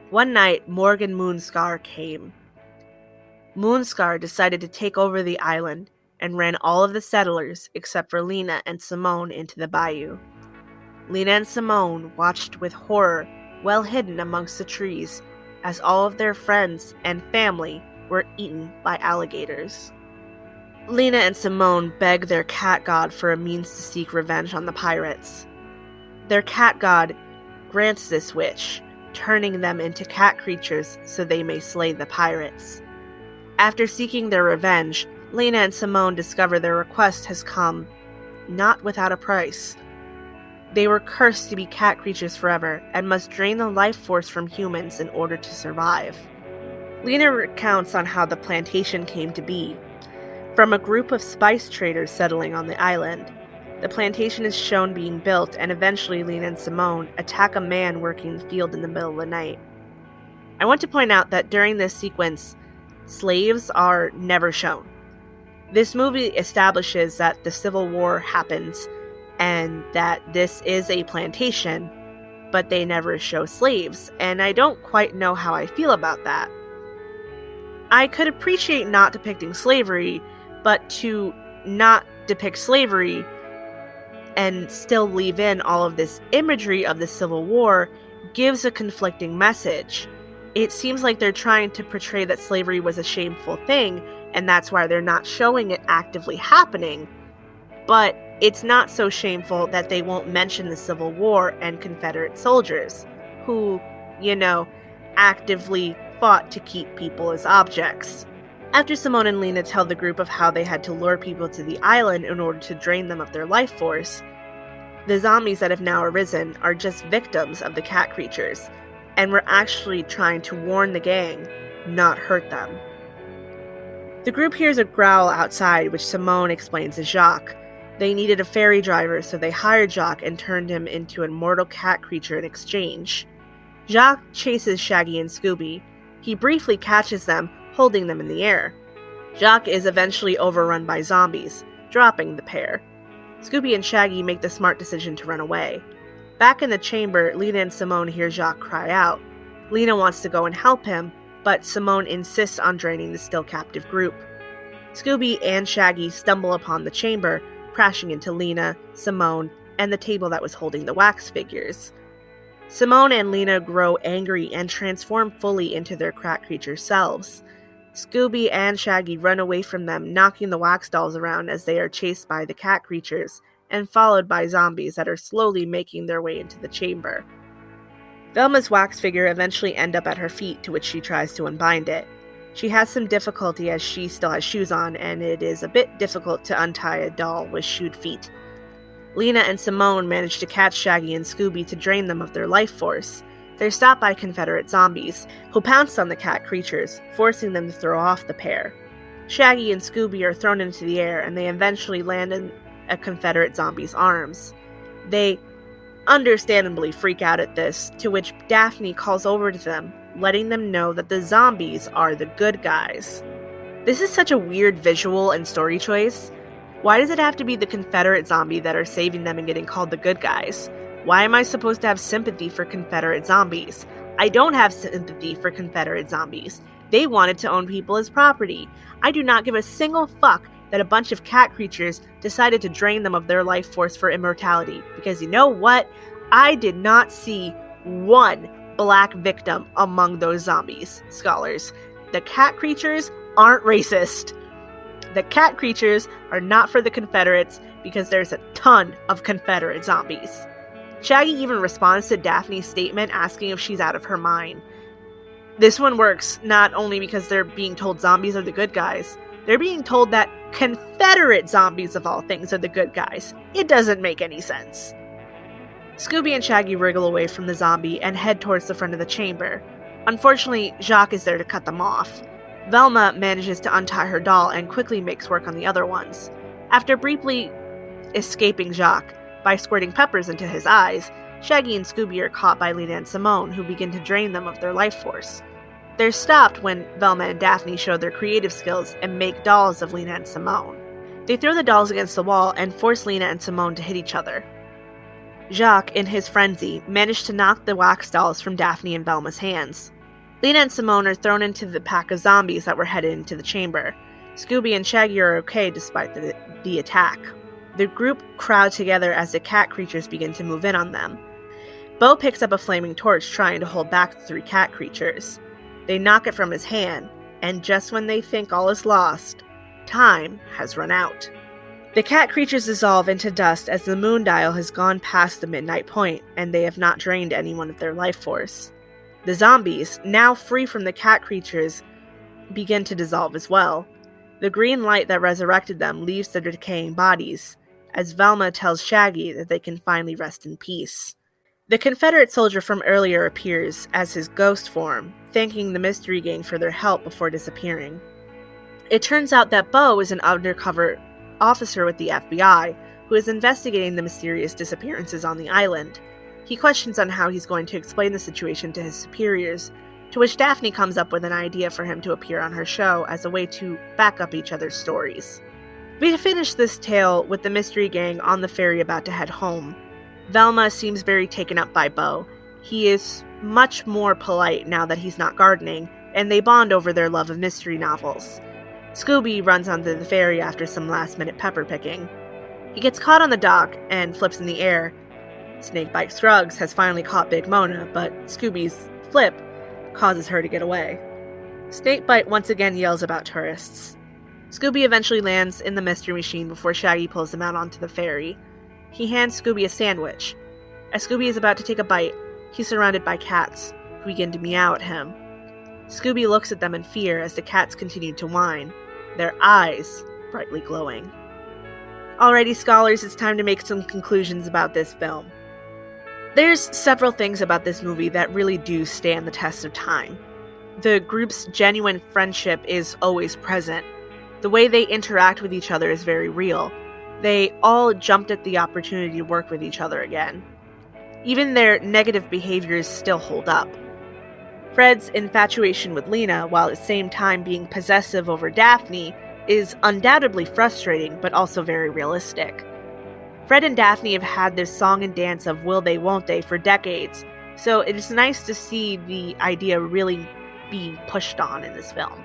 One night, Morgan Moonscar came. Moonscar decided to take over the island and ran all of the settlers, except for Lena and Simone, into the bayou. Lena and Simone watched with horror, well hidden amongst the trees, as all of their friends and family were eaten by alligators. Lena and Simone beg their cat god for a means to seek revenge on the pirates. Their cat god grants this wish, turning them into cat creatures so they may slay the pirates. After seeking their revenge, Lena and Simone discover their request has come not without a price. They were cursed to be cat creatures forever and must drain the life force from humans in order to survive. Lena recounts on how the plantation came to be. From a group of spice traders settling on the island, the plantation is shown being built, and eventually Lena and Simone attack a man working the field in the middle of the night. I want to point out that during this sequence, slaves are never shown. This movie establishes that the Civil War happens and that this is a plantation, but they never show slaves, and I don't quite know how I feel about that. I could appreciate not depicting slavery, but to not depict slavery and still leave in all of this imagery of the Civil War gives a conflicting message. It seems like they're trying to portray that slavery was a shameful thing, and that's why they're not showing it actively happening. But it's not so shameful that they won't mention the Civil War and Confederate soldiers, who, actively fought to keep people as objects. After Simone and Lena tell the group of how they had to lure people to the island in order to drain them of their life force, the zombies that have now arisen are just victims of the cat creatures, and were actually trying to warn the gang, not hurt them. The group hears a growl outside, which Simone explains is Jacques. They needed a ferry driver, so they hired Jacques and turned him into a mortal cat creature in exchange. Jacques chases Shaggy and Scooby. He briefly catches them, holding them in the air. Jacques is eventually overrun by zombies, dropping the pair. Scooby and Shaggy make the smart decision to run away. Back in the chamber, Lena and Simone hear Jacques cry out. Lena wants to go and help him, but Simone insists on draining the still captive group. Scooby and Shaggy stumble upon the chamber, crashing into Lena, Simone, and the table that was holding the wax figures. Simone and Lena grow angry and transform fully into their cat creature selves. Scooby and Shaggy run away from them, knocking the wax dolls around as they are chased by the cat creatures and followed by zombies that are slowly making their way into the chamber. Velma's wax figure eventually ends up at her feet, to which she tries to unbind it. She has some difficulty as she still has shoes on, and it is a bit difficult to untie a doll with shoed feet. Lena and Simone manage to catch Shaggy and Scooby to drain them of their life force. They're stopped by Confederate zombies, who pounce on the cat creatures, forcing them to throw off the pair. Shaggy and Scooby are thrown into the air, and they eventually land in a Confederate zombie's arms. They understandably freak out at this, to which Daphne calls over to them, letting them know that the zombies are the good guys. This is such a weird visual and story choice. Why does it have to be the Confederate zombie that are saving them and getting called the good guys? Why am I supposed to have sympathy for Confederate zombies? I don't have sympathy for Confederate zombies. They wanted to own people as property. I do not give a single fuck that a bunch of cat creatures decided to drain them of their life force for immortality. Because you know what? I did not see one black victim among those zombies, scholars. The cat creatures aren't racist. The cat creatures are not for the Confederates because there's a ton of Confederate zombies. Shaggy even responds to Daphne's statement asking if she's out of her mind. This one works not only because they're being told zombies are the good guys, they're being told that Confederate zombies of all things are the good guys. It doesn't make any sense. Scooby and Shaggy wriggle away from the zombie and head towards the front of the chamber. Unfortunately, Jacques is there to cut them off. Velma manages to untie her doll and quickly makes work on the other ones. After briefly escaping Jacques by squirting peppers into his eyes, Shaggy and Scooby are caught by Lena and Simone, who begin to drain them of their life force. They're stopped when Velma and Daphne show their creative skills and make dolls of Lena and Simone. They throw the dolls against the wall and force Lena and Simone to hit each other. Jacques, in his frenzy, managed to knock the wax dolls from Daphne and Velma's hands. Lena and Simone are thrown into the pack of zombies that were headed into the chamber. Scooby and Shaggy are okay despite the attack. The group crowd together as the cat creatures begin to move in on them. Bo picks up a flaming torch trying to hold back the three cat creatures. They knock it from his hand, and just when they think all is lost, time has run out. The cat creatures dissolve into dust as the moon dial has gone past the midnight point, and they have not drained anyone of their life force. The zombies, now free from the cat creatures, begin to dissolve as well. The green light that resurrected them leaves their decaying bodies, as Velma tells Shaggy that they can finally rest in peace. The Confederate soldier from earlier appears as his ghost form, thanking the mystery gang for their help before disappearing. It turns out that Bo is an undercover officer with the FBI, who is investigating the mysterious disappearances on the island. He questions on how he's going to explain the situation to his superiors, to which Daphne comes up with an idea for him to appear on her show as a way to back up each other's stories. We finish this tale with the mystery gang on the ferry about to head home. Velma seems very taken up by Bo. He is much more polite now that he's not gardening, and they bond over their love of mystery novels. Scooby runs onto the ferry after some last-minute pepper picking. He gets caught on the dock and flips in the air. Snakebite Scruggs has finally caught Big Mona, but Scooby's flip causes her to get away. Snakebite once again yells about tourists. Scooby eventually lands in the mystery machine before Shaggy pulls him out onto the ferry. He hands Scooby a sandwich. As Scooby is about to take a bite, he's surrounded by cats, who begin to meow at him. Scooby looks at them in fear as the cats continue to whine, their eyes brightly glowing. Alrighty, scholars, it's time to make some conclusions about this film. There's several things about this movie that really do stand the test of time. The group's genuine friendship is always present. The way they interact with each other is very real. they all jumped at the opportunity to work with each other again. Even their negative behaviors still hold up. Fred's infatuation with Lena, while at the same time being possessive over Daphne, is undoubtedly frustrating, but also very realistic. Fred and Daphne have had this song and dance of will they, won't they for decades, so it is nice to see the idea really being pushed on in this film.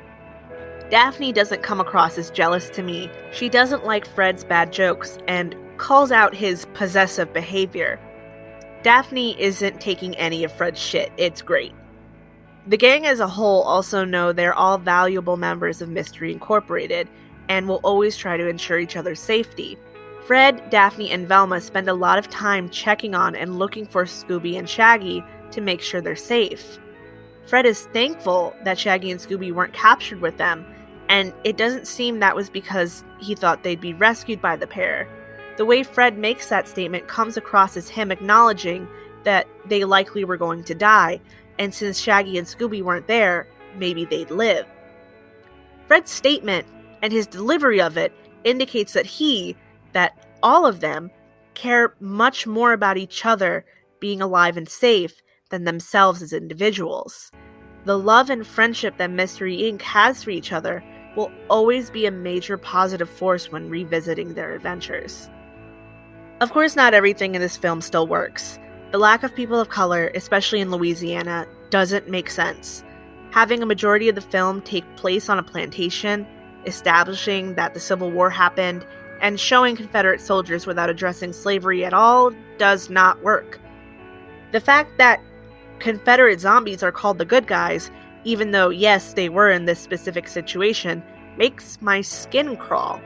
Daphne doesn't come across as jealous to me. She doesn't like Fred's bad jokes and calls out his possessive behavior. Daphne isn't taking any of Fred's shit. It's great. The gang as a whole also know they're all valuable members of Mystery Incorporated and will always try to ensure each other's safety. Fred, Daphne, and Velma spend a lot of time checking on and looking for Scooby and Shaggy to make sure they're safe. Fred is thankful that Shaggy and Scooby weren't captured with them, and it doesn't seem that was because he thought they'd be rescued by the pair. The way Fred makes that statement comes across as him acknowledging that they likely were going to die, and since Shaggy and Scooby weren't there, maybe they'd live. Fred's statement and his delivery of it indicates that all of them care much more about each other being alive and safe than themselves as individuals. The love and friendship that Mystery Inc. has for each other will always be a major positive force when revisiting their adventures. Of course, not everything in this film still works. The lack of people of color, especially in Louisiana, doesn't make sense. Having a majority of the film take place on a plantation, establishing that the Civil War happened, and showing Confederate soldiers without addressing slavery at all does not work. The fact that Confederate zombies are called the good guys, even though, yes, they were in this specific situation, makes my skin crawl.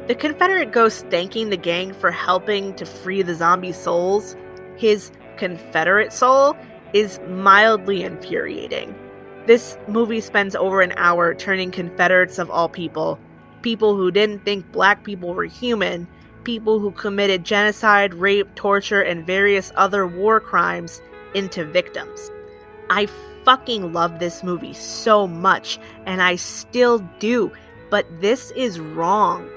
The Confederate ghost thanking the gang for helping to free the zombie souls, his Confederate soul, is mildly infuriating. This movie spends over an hour turning Confederates of all people who didn't think black people were human, people who committed genocide, rape, torture, and various other war crimes, into victims. I fucking love this movie so much, and I still do, but this is wrong.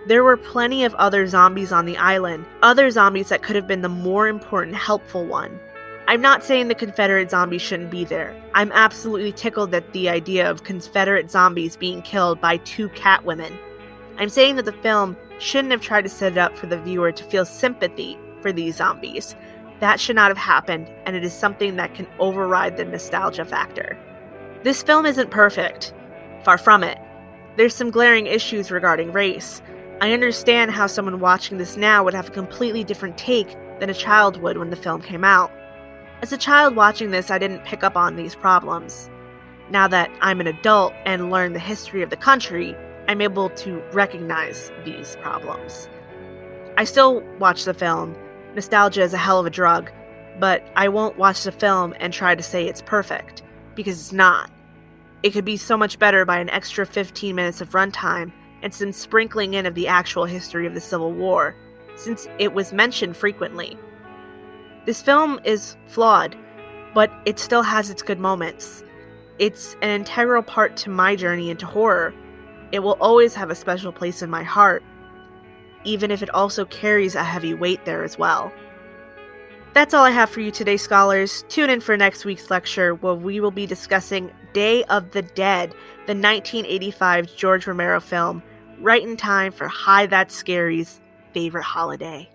There were plenty of other zombies on the island, other zombies that could have been the more important, helpful one. I'm not saying the Confederate zombies shouldn't be there. I'm absolutely tickled at the idea of Confederate zombies being killed by two Catwomen. I'm saying that the film shouldn't have tried to set it up for the viewer to feel sympathy for these zombies. That should not have happened, and it is something that can override the nostalgia factor. This film isn't perfect. Far from it. There's some glaring issues regarding race. I understand how someone watching this now would have a completely different take than a child would when the film came out. As a child watching this, I didn't pick up on these problems. Now that I'm an adult and learn the history of the country, I'm able to recognize these problems. I still watch the film. Nostalgia is a hell of a drug, but I won't watch the film and try to say it's perfect, because it's not. It could be so much better by an extra 15 minutes of runtime and some sprinkling in of the actual history of the Civil War, since it was mentioned frequently. This film is flawed, but it still has its good moments. It's an integral part to my journey into horror. It will always have a special place in my heart, even if it also carries a heavy weight there as well. That's all I have for you today, scholars. Tune in for next week's lecture, where we will be discussing Day of the Dead, the 1985 George Romero film, right in time for Hi That's Scary's favorite holiday.